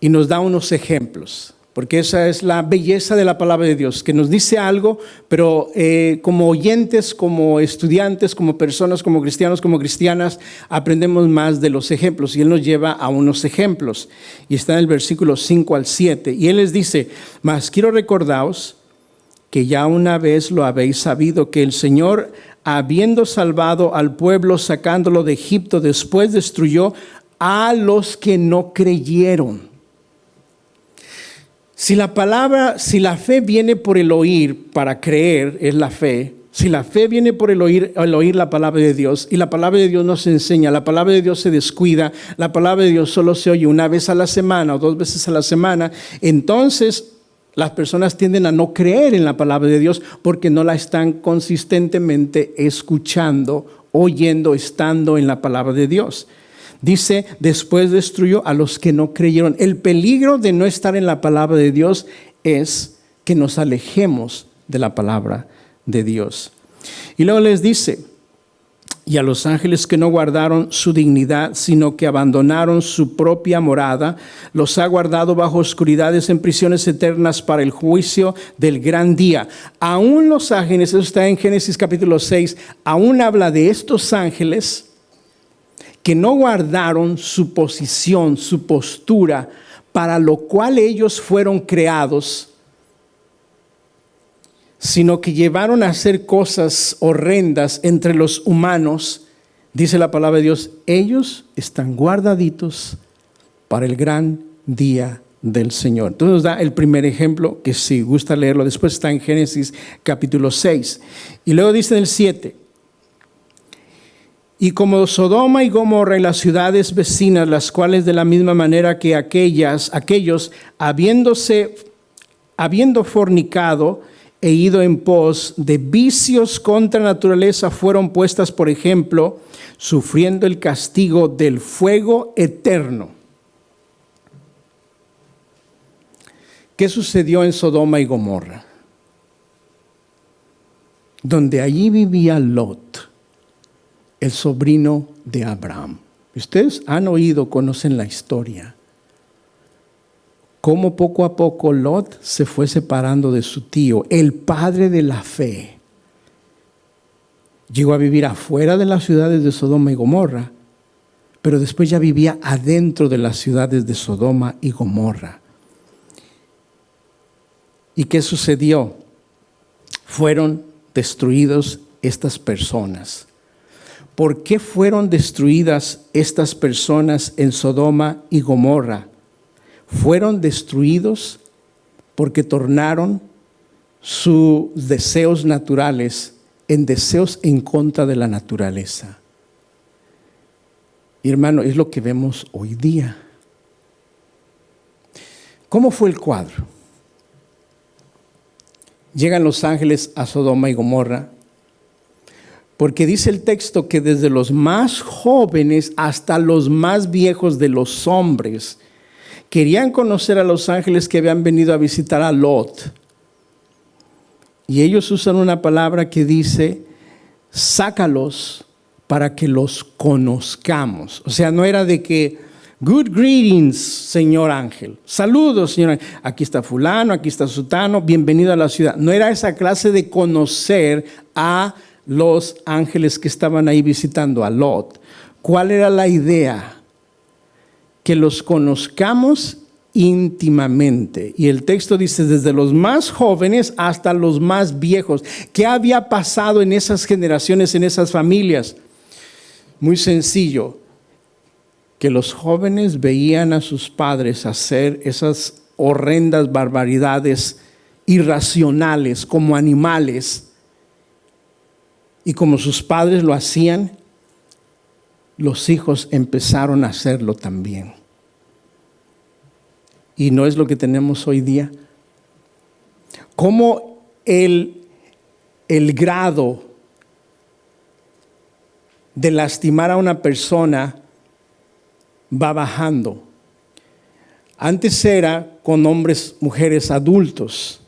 y nos da unos ejemplos, porque esa es la belleza de la palabra de Dios, que nos dice algo, pero como oyentes, como estudiantes, como personas, como cristianos, como cristianas, aprendemos más de los ejemplos, y Él nos lleva a unos ejemplos, y está en el versículo 5 al 7, y Él les dice: mas quiero recordaros que ya una vez lo habéis sabido, que el Señor, habiendo salvado al pueblo, sacándolo de Egipto, después destruyó a los que no creyeron. Si la fe viene por el oír, para creer es la fe. Si la fe viene por el oír la palabra de Dios, y la palabra de Dios no se enseña, la palabra de Dios se descuida, la palabra de Dios solo se oye una vez a la semana o 2 veces a la semana, entonces Las personas tienden a no creer en la palabra de Dios porque no la están consistentemente escuchando, oyendo, estando en la palabra de Dios. Dice, después destruyó a los que no creyeron. El peligro de no estar en la palabra de Dios es que nos alejemos de la palabra de Dios. Y luego les dice, y a los ángeles que no guardaron su dignidad, sino que abandonaron su propia morada, los ha guardado bajo oscuridades en prisiones eternas para el juicio del gran día. Aún los ángeles, eso está en Génesis capítulo 6, aún habla de estos ángeles que no guardaron su posición, su postura, para lo cual ellos fueron creados, sino que llevaron a hacer cosas horrendas entre los humanos. Dice la palabra de Dios, ellos están guardaditos para el gran día del Señor. Entonces nos da el primer ejemplo, que si gusta leerlo, después está en Génesis capítulo 6. Y luego dice en el 7, y como Sodoma y Gomorra y las ciudades vecinas, las cuales de la misma manera que aquellos, habiendo fornicado e ido en pos de vicios contra naturaleza, fueron puestas por ejemplo, sufriendo el castigo del fuego eterno. ¿Qué sucedió en Sodoma y Gomorra? Donde allí vivía Lot, el sobrino de Abraham. Ustedes han oído, conocen la historia. Cómo poco a poco Lot se fue separando de su tío, el padre de la fe. Llegó a vivir afuera de las ciudades de Sodoma y Gomorra, pero después ya vivía adentro de las ciudades de Sodoma y Gomorra. ¿Y qué sucedió? Fueron destruidos estas personas. ¿Por qué fueron destruidas estas personas en Sodoma y Gomorra? Fueron destruidos porque tornaron sus deseos naturales en deseos en contra de la naturaleza. Y hermano, es lo que vemos hoy día. ¿Cómo fue el cuadro? Llegan los ángeles a Sodoma y Gomorra, porque dice el texto que desde los más jóvenes hasta los más viejos de los hombres querían conocer a los ángeles que habían venido a visitar a Lot. Y ellos usan una palabra que dice, sácalos para que los conozcamos. O sea, no era de que, good greetings, señor ángel. Saludos, señor ángel. Aquí está fulano, aquí está sutano, bienvenido a la ciudad. No era esa clase de conocer a los ángeles que estaban ahí visitando a Lot. ¿Cuál era la idea? Que los conozcamos íntimamente. Y el texto dice, desde los más jóvenes hasta los más viejos. ¿Qué había pasado en esas generaciones, en esas familias? Muy sencillo, que los jóvenes veían a sus padres hacer esas horrendas barbaridades irracionales como animales. Y como sus padres lo hacían, los hijos empezaron a hacerlo también. Y no es lo que tenemos hoy día. Cómo el grado de lastimar a una persona va bajando. Antes era con hombres, mujeres, adultos.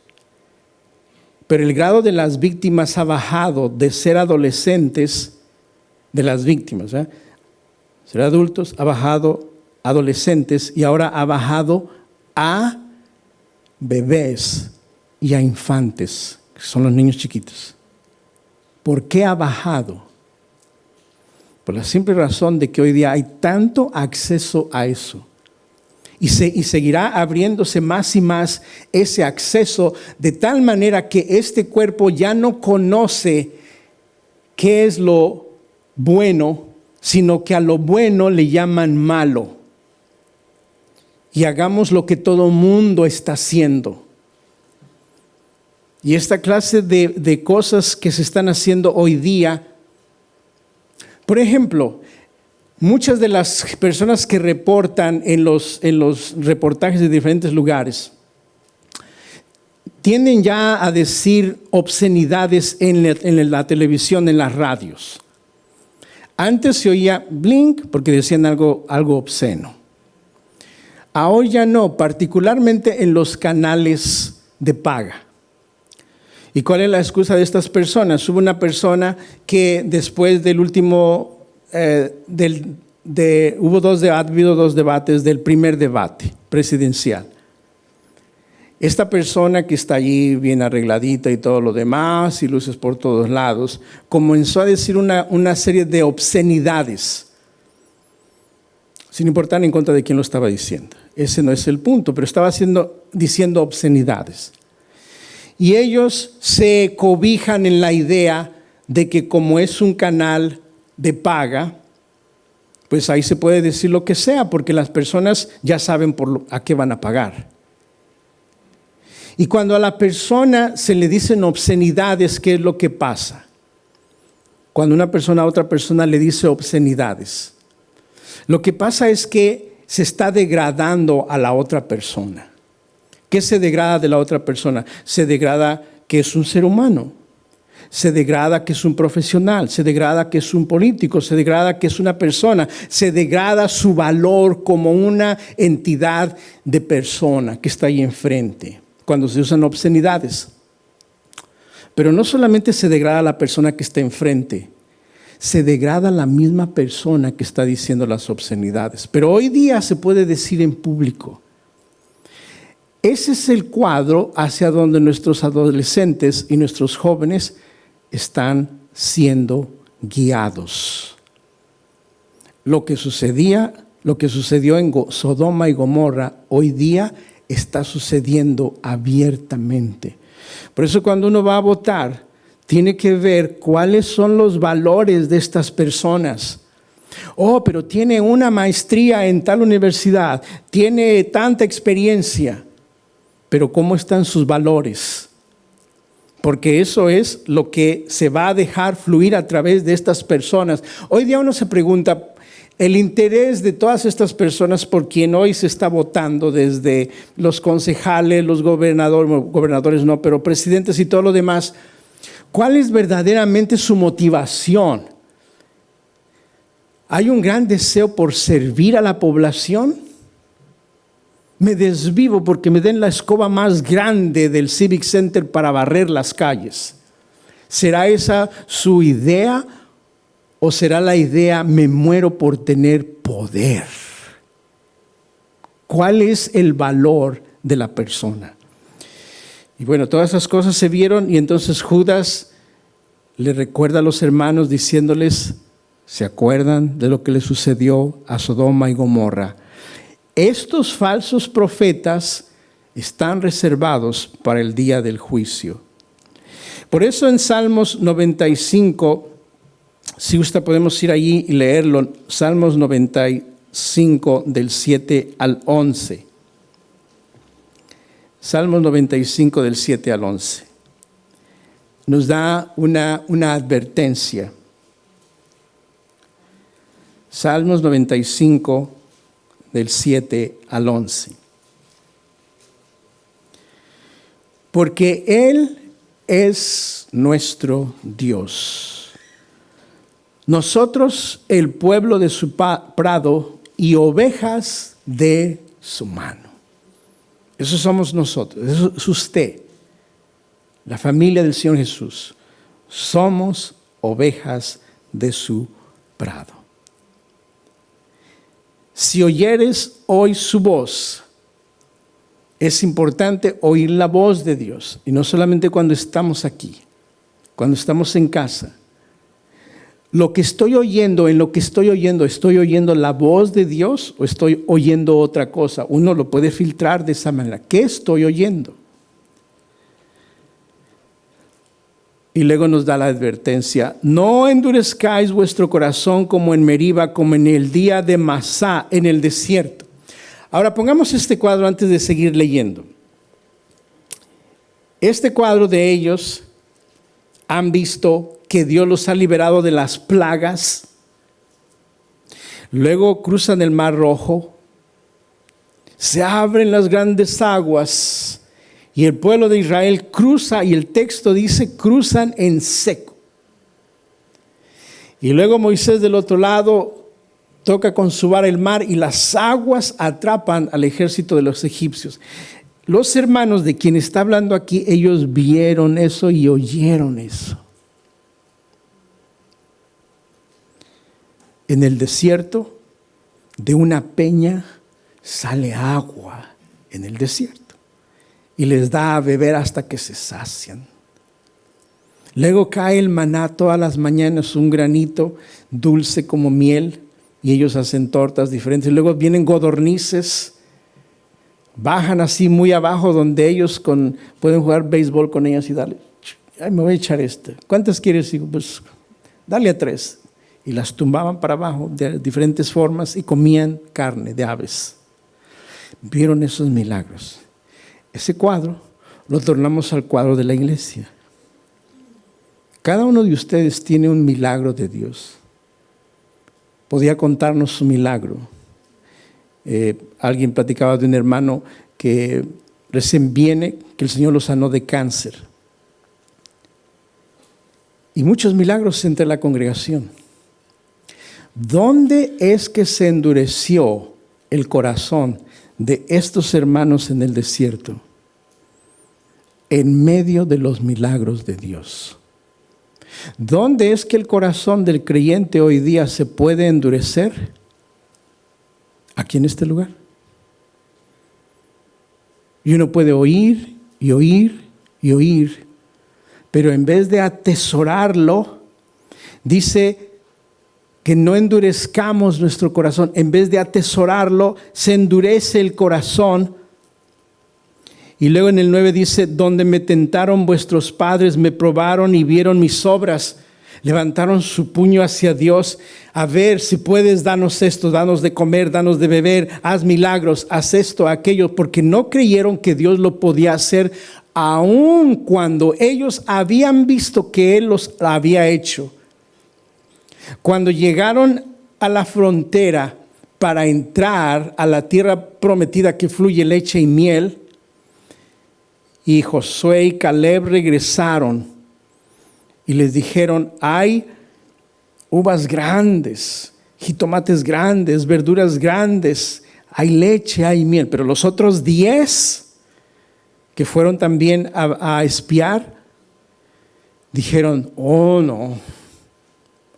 Pero el grado de las víctimas ha bajado de ser adolescentes, de las víctimas, ser adultos, ha bajado adolescentes y ahora ha bajado a bebés y a infantes, que son los niños chiquitos. ¿Por qué ha bajado? Por la simple razón de que hoy día hay tanto acceso a eso. Y seguirá abriéndose más y más ese acceso de tal manera que este cuerpo ya no conoce qué es lo bueno, sino que a lo bueno le llaman malo. Y hagamos lo que todo mundo está haciendo. Y esta clase de cosas que se están haciendo hoy día, por ejemplo, muchas de las personas que reportan en los reportajes de diferentes lugares tienden ya a decir obscenidades en la televisión, en las radios. Antes se oía blink porque decían algo obsceno. Ahora ya no, particularmente en los canales de paga. ¿Y cuál es la excusa de estas personas? Hubo una persona que después del último, ha habido dos debates del primer debate presidencial. Esta persona que está allí bien arregladita y todo lo demás, y luces por todos lados, comenzó a decir una serie de obscenidades, sin importar en contra de quién lo estaba diciendo. Ese no es el punto, pero estaba diciendo obscenidades. Y ellos se cobijan en la idea de que como es un canal de paga, pues ahí se puede decir lo que sea, porque las personas ya saben a qué van a pagar. Y cuando a la persona se le dicen obscenidades, ¿qué es lo que pasa? Cuando una persona a otra persona le dice obscenidades, lo que pasa es que se está degradando a la otra persona. ¿Qué se degrada de la otra persona? Se degrada que es un ser humano, se degrada que es un profesional, se degrada que es un político, se degrada que es una persona, se degrada su valor como una entidad de persona que está ahí enfrente, cuando se usan obscenidades. Pero no solamente se degrada a la persona que está enfrente, se degrada a la misma persona que está diciendo las obscenidades. Pero hoy día se puede decir en público. Ese es el cuadro hacia donde nuestros adolescentes y nuestros jóvenes están siendo guiados. Lo que sucedió en Sodoma y Gomorra, hoy día está sucediendo abiertamente. Por eso cuando uno va a votar, tiene que ver cuáles son los valores de estas personas. Oh, pero tiene una maestría en tal universidad, tiene tanta experiencia. Pero ¿cómo están sus valores? Porque eso es lo que se va a dejar fluir a través de estas personas. Hoy día uno se pregunta, el interés de todas estas personas por quien hoy se está votando, desde los concejales, los gobernadores no, pero presidentes y todo lo demás, ¿cuál es verdaderamente su motivación? ¿Hay un gran deseo por servir a la población? Me desvivo porque me den la escoba más grande del Civic Center para barrer las calles. ¿Será esa su idea o será la idea me muero por tener poder? ¿Cuál es el valor de la persona? Y bueno, todas esas cosas se vieron y entonces Judas le recuerda a los hermanos diciéndoles, ¿se acuerdan de lo que le sucedió a Sodoma y Gomorra? Estos falsos profetas están reservados para el día del juicio. Por eso en Salmos 95, si usted podemos ir allí y leerlo, Salmos 95 del 7 al 11. Salmos 95 del 7 al 11. Nos da una advertencia. Salmos 95 del 7 al 11. Porque Él es nuestro Dios. Nosotros el pueblo de su prado y ovejas de su mano. Eso somos nosotros, eso es usted, la familia del Señor Jesús. Somos ovejas de su prado. Si oyeres hoy su voz, es importante oír la voz de Dios. Y no solamente cuando estamos aquí, cuando estamos en casa. Lo que estoy oyendo, ¿estoy oyendo la voz de Dios o estoy oyendo otra cosa? Uno lo puede filtrar de esa manera. ¿Qué estoy oyendo? Y luego nos da la advertencia, no endurezcáis vuestro corazón como en Meriba, como en el día de Masá, en el desierto. Ahora pongamos este cuadro antes de seguir leyendo. Este cuadro de ellos han visto que Dios los ha liberado de las plagas. Luego cruzan el Mar Rojo, se abren las grandes aguas Y el pueblo de Israel cruza, y el texto dice, cruzan en seco. Y luego Moisés del otro lado toca con su vara el mar y las aguas atrapan al ejército de los egipcios. Los hermanos de quien está hablando aquí, ellos vieron eso y oyeron eso. En el desierto, de una peña sale agua en el desierto y les da a beber hasta que se sacian. Luego cae el maná todas las mañanas, un granito dulce como miel, y ellos hacen tortas diferentes. Luego vienen codornices, bajan así muy abajo donde ellos pueden jugar béisbol con ellas y darle, ay, me voy a echar esta. ¿Cuántas quieres? Digo, pues dale a 3. Y las tumbaban para abajo de diferentes formas y comían carne de aves. Vieron esos milagros. Ese cuadro lo tornamos al cuadro de la iglesia. Cada uno de ustedes tiene un milagro de Dios. Podía contarnos su milagro. Alguien platicaba de un hermano que recién viene, que el Señor lo sanó de cáncer. Y muchos milagros entre la congregación. ¿Dónde es que se endureció el corazón de estos hermanos en el desierto? En medio de los milagros de Dios. ¿Dónde es que el corazón del creyente hoy día se puede endurecer? Aquí en este lugar. Y uno puede oír y oír y oír, pero en vez de atesorarlo, dice que no endurezcamos nuestro corazón. En vez de atesorarlo, se endurece el corazón. Y luego en el 9 dice, donde me tentaron vuestros padres, me probaron y vieron mis obras. Levantaron su puño hacia Dios. A ver, si puedes, danos esto, danos de comer, danos de beber, haz milagros, haz esto, aquello, porque no creyeron que Dios lo podía hacer, aun cuando ellos habían visto que Él los había hecho. Cuando llegaron a la frontera para entrar a la tierra prometida que fluye leche y miel, y Josué y Caleb regresaron y les dijeron, hay uvas grandes, jitomates grandes, verduras grandes, hay leche, hay miel. Pero los otros 10 que fueron también a espiar, dijeron, oh no,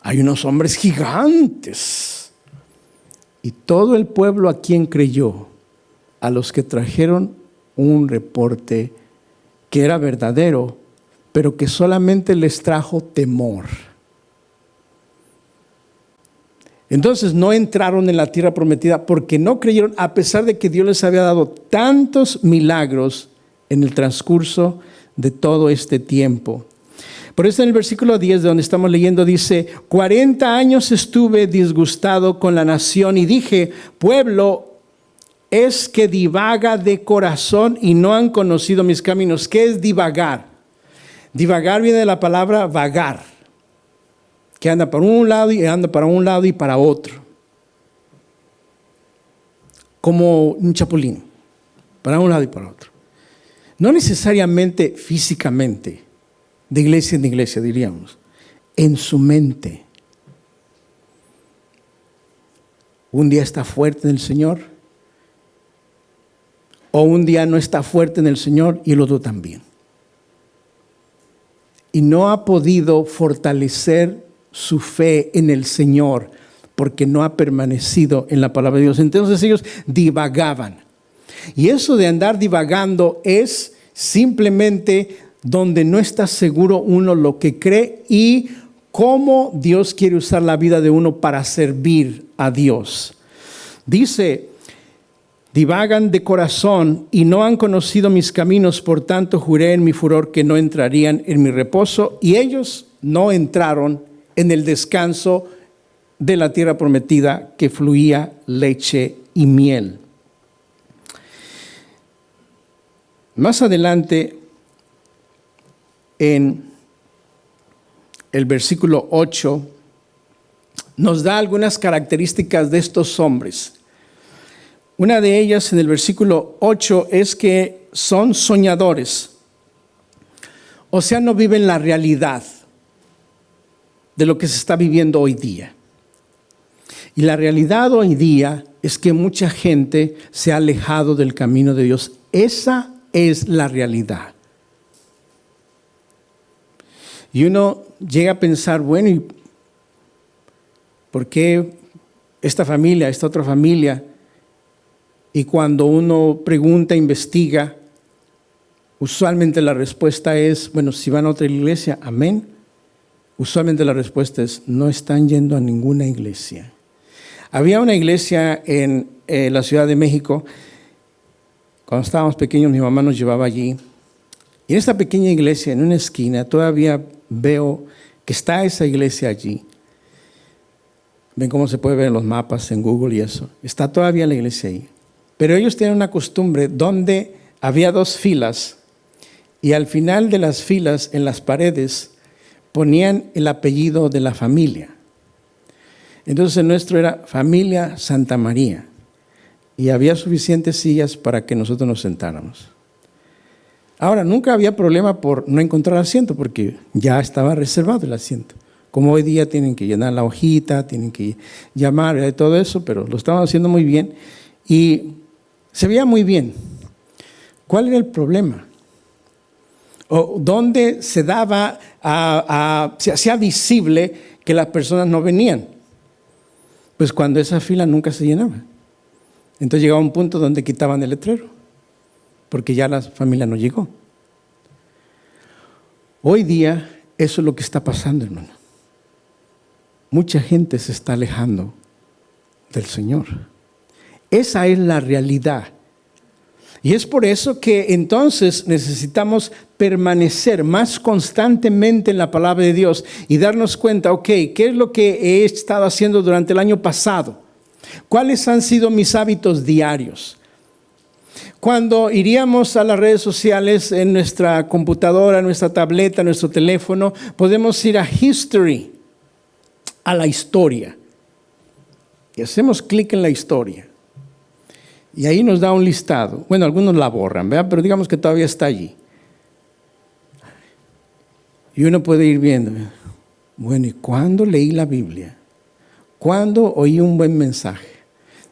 hay unos hombres gigantes. Y todo el pueblo a quien creyó, a los que trajeron un reporte que era verdadero, pero que solamente les trajo temor. Entonces no entraron en la tierra prometida porque no creyeron, a pesar de que Dios les había dado tantos milagros en el transcurso de todo este tiempo. Por eso en el versículo 10 de donde estamos leyendo dice, 40 años estuve disgustado con la nación y dije, pueblo es que divaga de corazón y no han conocido mis caminos. ¿Qué es divagar? Divagar viene de la palabra vagar, que anda para un lado y anda para un lado y para otro. Como un chapulín, para un lado y para otro. No necesariamente físicamente, de iglesia en iglesia diríamos, en su mente. Un día está fuerte en el Señor, o un día no está fuerte en el Señor y el otro también. Y no ha podido fortalecer su fe en el Señor porque no ha permanecido en la palabra de Dios. Entonces ellos divagaban. Y eso de andar divagando es simplemente donde no está seguro uno lo que cree y cómo Dios quiere usar la vida de uno para servir a Dios. Dice, divagan de corazón y no han conocido mis caminos, por tanto juré en mi furor que no entrarían en mi reposo, y ellos no entraron en el descanso de la tierra prometida que fluía leche y miel. Más adelante, en el versículo 8, nos da algunas características de estos hombres. Una de ellas en el versículo 8 es que son soñadores. O sea, no viven la realidad de lo que se está viviendo hoy día. Y la realidad hoy día es que mucha gente se ha alejado del camino de Dios. Esa es la realidad. Y uno llega a pensar, bueno, ¿y por qué esta familia, esta otra familia? Y cuando uno pregunta, investiga, usualmente la respuesta es, bueno, si van a otra iglesia, amén. Usualmente la respuesta es, no están yendo a ninguna iglesia. Había una iglesia en la Ciudad de México. Cuando estábamos pequeños, mi mamá nos llevaba allí. Y en esta pequeña iglesia, en una esquina, todavía veo que está esa iglesia allí. Ven cómo se puede ver en los mapas, en Google y eso. Está todavía la iglesia ahí. Pero ellos tienen una costumbre donde había 2 filas y al final de las filas, en las paredes, ponían el apellido de la familia. Entonces el nuestro era Familia Santa María y había suficientes sillas para que nosotros nos sentáramos. Ahora, nunca había problema por no encontrar asiento porque ya estaba reservado el asiento. Como hoy día tienen que llenar la hojita, tienen que llamar y todo eso, pero lo estaban haciendo muy bien y se veía muy bien. ¿Cuál era el problema? ¿O dónde se daba, se hacía visible que las personas no venían? Pues cuando esa fila nunca se llenaba. Entonces llegaba un punto donde quitaban el letrero, porque ya la familia no llegó. Hoy día eso es lo que está pasando, hermano. Mucha gente se está alejando del Señor. Esa es la realidad. Y es por eso que entonces necesitamos permanecer más constantemente en la palabra de Dios y darnos cuenta, ok, ¿qué es lo que he estado haciendo durante el año pasado? ¿Cuáles han sido mis hábitos diarios? Cuando iríamos a las redes sociales en nuestra computadora, nuestra tableta, nuestro teléfono, podemos ir a History, a la historia. Y hacemos clic en la historia. Y ahí nos da un listado. Bueno, algunos la borran, ¿verdad? Pero digamos que todavía está allí. Y uno puede ir viendo, bueno, ¿y cuándo leí la Biblia? ¿Cuándo oí un buen mensaje?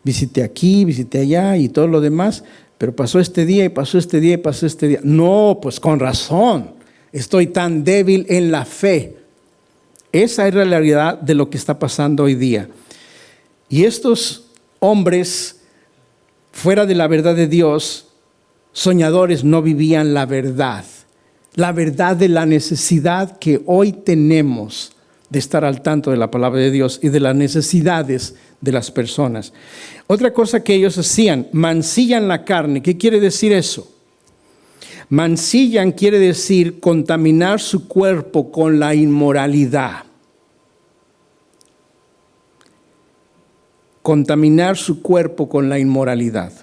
Visité aquí, visité allá y todo lo demás, pero pasó este día y pasó este día y pasó este día. No, pues con razón, estoy tan débil en la fe. Esa es la realidad de lo que está pasando hoy día. Y estos hombres fuera de la verdad de Dios, soñadores, no vivían la verdad de la necesidad que hoy tenemos de estar al tanto de la palabra de Dios y de las necesidades de las personas. Otra cosa que ellos hacían, mancillan la carne. ¿Qué quiere decir eso? Mancillan quiere decir contaminar su cuerpo con la inmoralidad. Contaminar su cuerpo con la inmoralidad.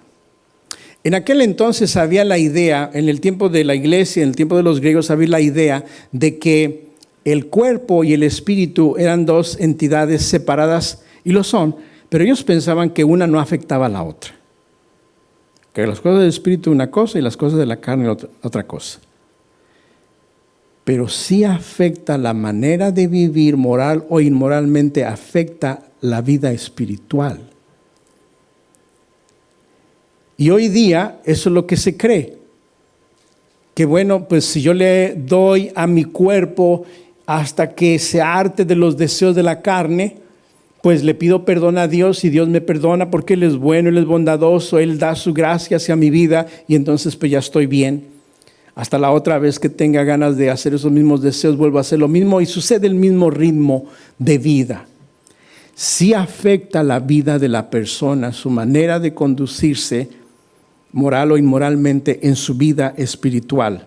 En aquel entonces había la idea, en el tiempo de la iglesia, en el tiempo de los griegos, había la idea de que el cuerpo y el espíritu eran 2 entidades separadas, y lo son, pero ellos pensaban que una no afectaba a la otra. Que las cosas del espíritu una cosa y las cosas de la carne otra cosa. Pero sí afecta la manera de vivir moral o inmoralmente, afecta la vida espiritual. Y hoy día eso es lo que se cree. Que bueno, pues si yo le doy a mi cuerpo hasta que se harte de los deseos de la carne, pues le pido perdón a Dios y Dios me perdona porque Él es bueno, Él es bondadoso, Él da su gracia hacia mi vida y entonces pues ya estoy bien. Hasta la otra vez que tenga ganas de hacer esos mismos deseos, vuelvo a hacer lo mismo y sucede el mismo ritmo de vida. Sí afecta la vida de la persona, su manera de conducirse, moral o inmoralmente, en su vida espiritual.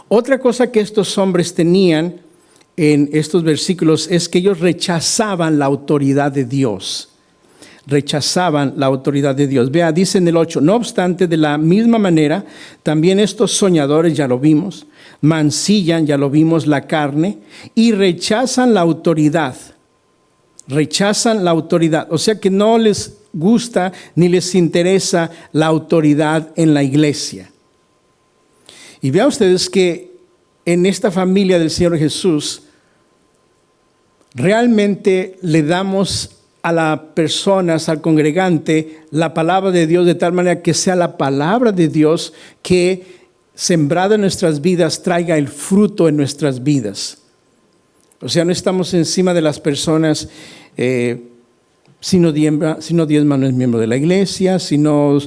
Otra cosa que estos hombres tenían en estos versículos es que ellos rechazaban la autoridad de Dios. Rechazaban la autoridad de Dios. Vea, dice en el 8, no obstante, de la misma manera, también estos soñadores, ya lo vimos, mancillan, ya lo vimos, la carne y rechazan la autoridad. Rechazan la autoridad. O sea que no les gusta ni les interesa la autoridad en la iglesia. Y vean ustedes que en esta familia del Señor Jesús, realmente le damos a las personas, al congregante, la palabra de Dios de tal manera que sea la palabra de Dios que, sembrada en nuestras vidas, traiga el fruto en nuestras vidas. O sea, no estamos encima de las personas. Si no diezma no es miembro de la iglesia, si no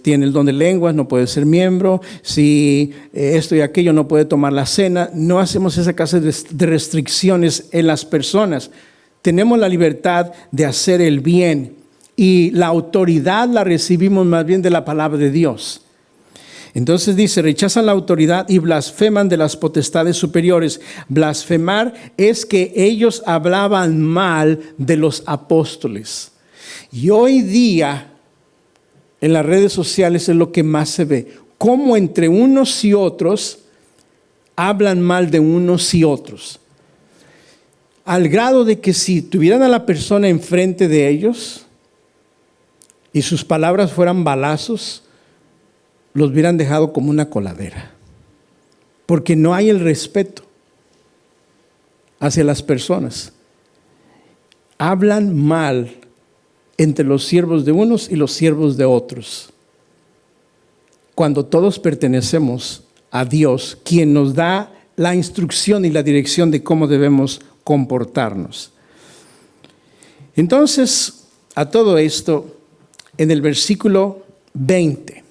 tiene el don de lenguas no puede ser miembro, si esto y aquello no puede tomar la cena. No hacemos esa clase de restricciones en las personas. Tenemos la libertad de hacer el bien y la autoridad la recibimos más bien de la palabra de Dios. Entonces dice, rechazan la autoridad y blasfeman de las potestades superiores. Blasfemar es que ellos hablaban mal de los apóstoles. Y hoy día en las redes sociales es lo que más se ve. Cómo entre unos y otros hablan mal de unos y otros. Al grado de que si tuvieran a la persona enfrente de ellos y sus palabras fueran balazos, los hubieran dejado como una coladera, porque no hay el respeto hacia las personas. Hablan mal entre los siervos de unos y los siervos de otros, cuando todos pertenecemos a Dios, quien nos da la instrucción y la dirección de cómo debemos comportarnos. Entonces, a todo esto, en el versículo 20,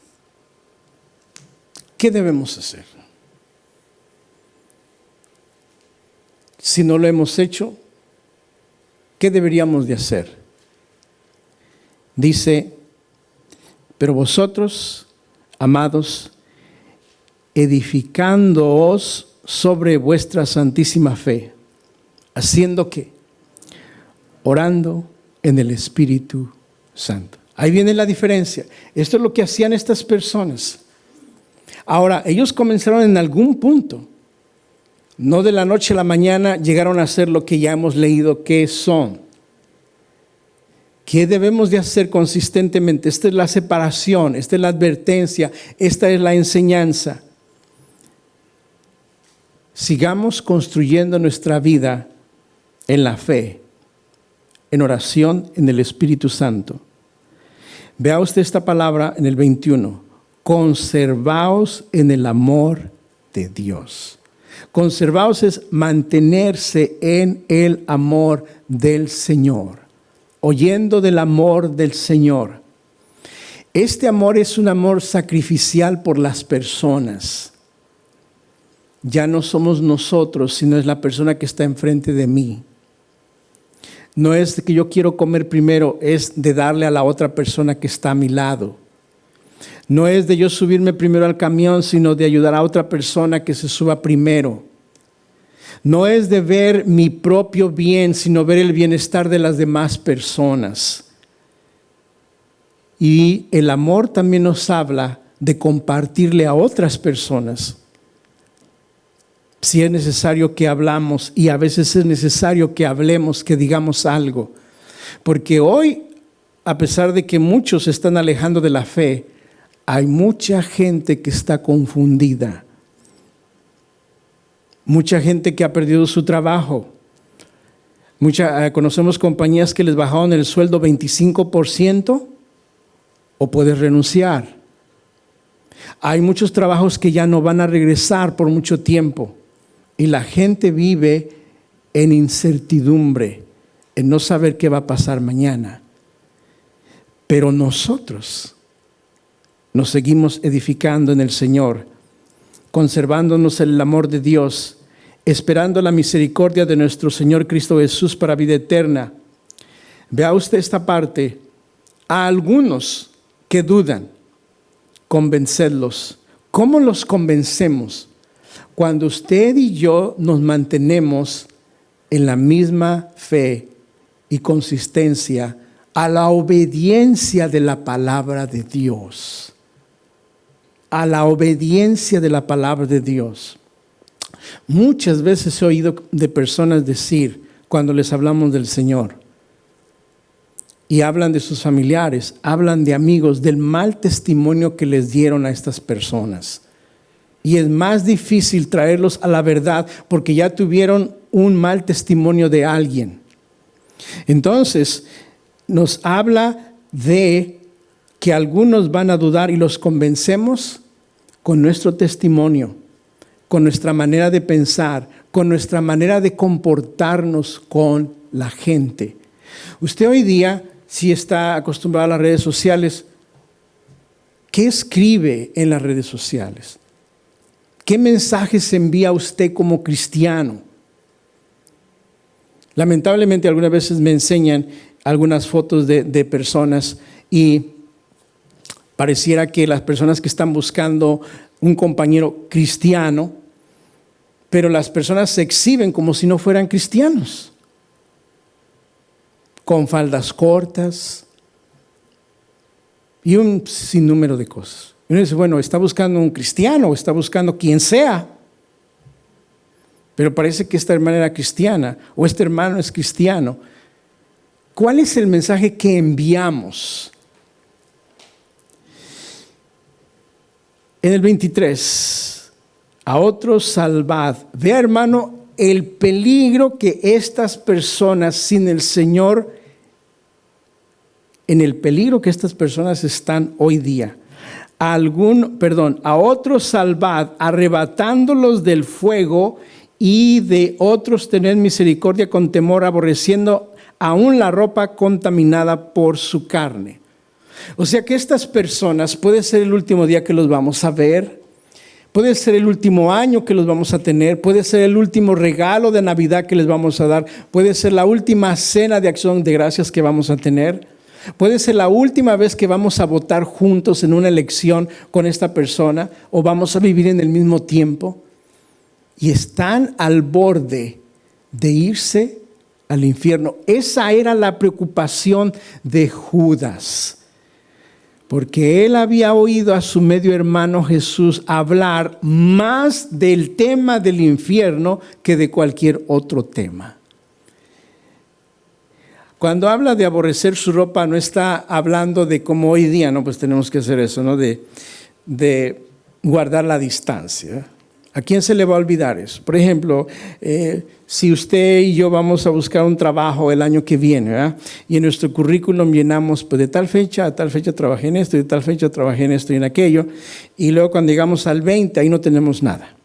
¿qué debemos hacer? Si no lo hemos hecho, ¿qué deberíamos de hacer? Dice, pero vosotros, amados, edificándoos sobre vuestra santísima fe, ¿haciendo qué? Orando en el Espíritu Santo. Ahí viene la diferencia. Esto es lo que hacían estas personas. Ahora, ellos comenzaron en algún punto. No de la noche a la mañana llegaron a hacer lo que ya hemos leído que son. ¿Qué debemos de hacer consistentemente? Esta es la separación, esta es la advertencia, esta es la enseñanza. Sigamos construyendo nuestra vida en la fe, en oración, en el Espíritu Santo. Vea usted esta palabra en el 21. Conservaos en el amor de Dios. Conservaos es mantenerse en el amor del Señor, oyendo del amor del Señor. Este amor es un amor sacrificial por las personas. Ya no somos nosotros, sino es la persona que está enfrente de mí. No es de que yo quiero comer primero, es de darle a la otra persona que está a mi lado. No es de yo subirme primero al camión, sino de ayudar a otra persona que se suba primero. No es de ver mi propio bien, sino ver el bienestar de las demás personas. Y el amor también nos habla de compartirle a otras personas. Si es necesario que hablamos, y a veces es necesario que hablemos, que digamos algo. Porque hoy, a pesar de que muchos se están alejando de la fe, hay mucha gente que está confundida. Mucha gente que ha perdido su trabajo. Conocemos compañías que les bajaron el sueldo 25% o puedes renunciar. Hay muchos trabajos que ya no van a regresar por mucho tiempo. Y la gente vive en incertidumbre, en no saber qué va a pasar mañana. Pero nosotros nos seguimos edificando en el Señor, conservándonos el amor de Dios, esperando la misericordia de nuestro Señor Cristo Jesús para vida eterna. Vea usted esta parte. A algunos que dudan, convencerlos. ¿Cómo los convencemos? Cuando usted y yo nos mantenemos en la misma fe y consistencia a la obediencia de la palabra de Dios. A la obediencia de la palabra de Dios. Muchas veces he oído de personas decir, cuando les hablamos del Señor, y hablan de sus familiares, hablan de amigos, del mal testimonio que les dieron a estas personas. Y es más difícil traerlos a la verdad porque ya tuvieron un mal testimonio de alguien. Entonces, nos habla de que algunos van a dudar y los convencemos con nuestro testimonio, con nuestra manera de pensar, con nuestra manera de comportarnos con la gente. Usted hoy día, si está acostumbrado a las redes sociales, ¿qué escribe en las redes sociales? ¿Qué mensajes envía usted como cristiano? Lamentablemente algunas veces me enseñan algunas fotos de personas y pareciera que las personas que están buscando un compañero cristiano, pero las personas se exhiben como si no fueran cristianos, con faldas cortas y un sinnúmero de cosas. Y uno dice, bueno, ¿está buscando un cristiano o está buscando quien sea? Pero parece que esta hermana era cristiana o este hermano es cristiano. ¿Cuál es el mensaje que enviamos? En el 23, a otros salvad. Vea, hermano, el peligro que estas personas sin el Señor, en el peligro que estas personas están hoy día. A otros salvad, arrebatándolos del fuego, y de otros tened misericordia con temor, aborreciendo aún la ropa contaminada por su carne. O sea que estas personas, puede ser el último día que los vamos a ver, puede ser el último año que los vamos a tener, puede ser el último regalo de Navidad que les vamos a dar, puede ser la última cena de acción de gracias que vamos a tener, puede ser la última vez que vamos a votar juntos en una elección con esta persona o vamos a vivir en el mismo tiempo. Y están al borde de irse al infierno. Esa era la preocupación de Judas. Porque él había oído a su medio hermano Jesús hablar más del tema del infierno que de cualquier otro tema. Cuando habla de aborrecer su ropa, no está hablando de como hoy día, no, pues tenemos que hacer eso, ¿no? De guardar la distancia. ¿A quién se le va a olvidar eso? Por ejemplo, si usted y yo vamos a buscar un trabajo el año que viene, ¿verdad? Y en nuestro currículum llenamos, pues de tal fecha a tal fecha trabajé en esto, y de tal fecha trabajé en esto y en aquello, y luego cuando llegamos al 20, ahí no tenemos nada.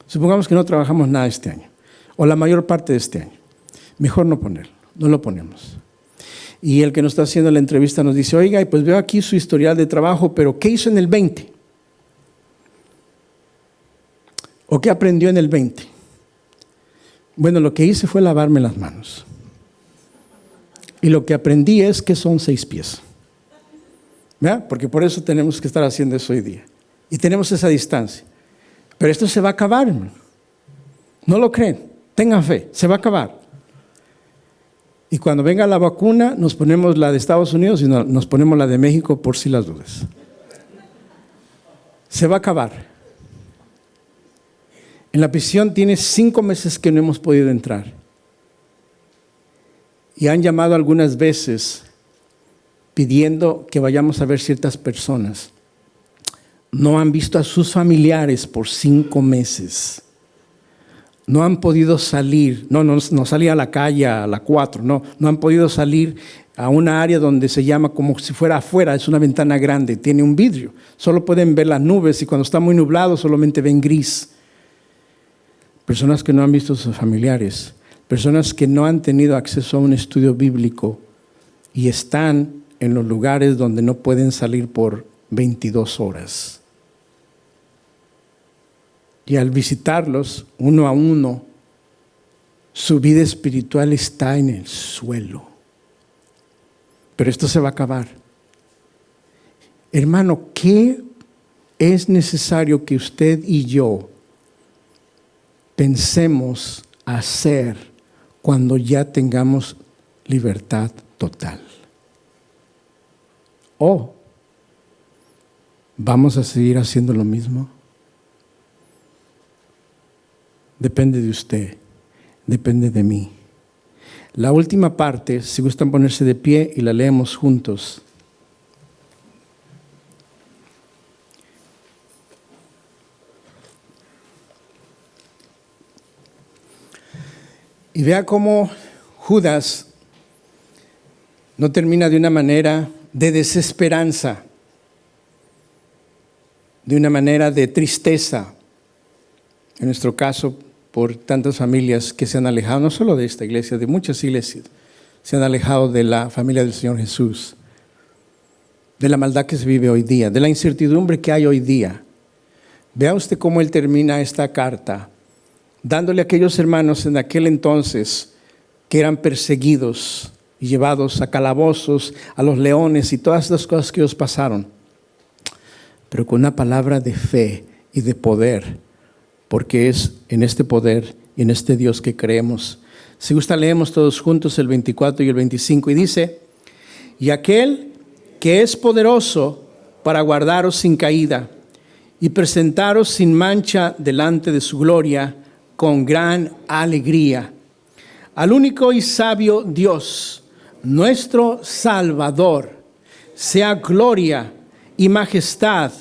Supongamos que no trabajamos nada este año, o la mayor parte de este año. Mejor no ponerlo, no lo ponemos. Y el que nos está haciendo la entrevista nos dice, oiga, y pues veo aquí su historial de trabajo, pero ¿qué hizo en el 20? ¿O qué aprendió en el 20? Bueno, lo que hice fue lavarme las manos. Y lo que aprendí es que son 6 pies. ¿Verdad? Porque por eso tenemos que estar haciendo eso hoy día. Y tenemos esa distancia. Pero esto se va a acabar, hermano. No lo creen. Tengan fe. Se va a acabar. Y cuando venga la vacuna, nos ponemos la de Estados Unidos y nos ponemos la de México por si las dudas. Se va a acabar. En la prisión tiene 5 meses que no hemos podido entrar. Y han llamado algunas veces pidiendo que vayamos a ver ciertas personas. No han visto a sus familiares por 5 meses. No han podido salir. No salir a la calle a las 4. No han podido salir a una área donde se llama como si fuera afuera. Es una ventana grande, tiene un vidrio. Solo pueden ver las nubes y cuando está muy nublado solamente ven gris. Personas que no han visto a sus familiares, personas que no han tenido acceso a un estudio bíblico y están en los lugares donde no pueden salir por 22 horas. Y al visitarlos uno a uno, su vida espiritual está en el suelo. Pero esto se va a acabar. Hermano, ¿qué es necesario que usted y yo pensemos hacer cuando ya tengamos libertad total? ¿O vamos a seguir haciendo lo mismo? Depende de usted, depende de mí. La última parte, si gustan ponerse de pie y la leemos juntos. Y vea cómo Judas no termina de una manera de desesperanza, de una manera de tristeza. En nuestro caso, por tantas familias que se han alejado, no solo de esta iglesia, de muchas iglesias, se han alejado de la familia del Señor Jesús, de la maldad que se vive hoy día, de la incertidumbre que hay hoy día. Vea usted cómo él termina esta carta, dándole a aquellos hermanos en aquel entonces que eran perseguidos y llevados a calabozos, a los leones y todas las cosas que ellos pasaron, pero con una palabra de fe y de poder, porque es en este poder y en este Dios que creemos. Si gusta, leemos todos juntos el 24 y el 25, y dice: y aquel que es poderoso para guardaros sin caída y presentaros sin mancha delante de su gloria con gran alegría, al único y sabio Dios, nuestro Salvador, sea gloria y majestad,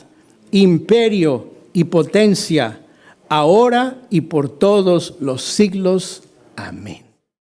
imperio y potencia, ahora y por todos los siglos. Amén.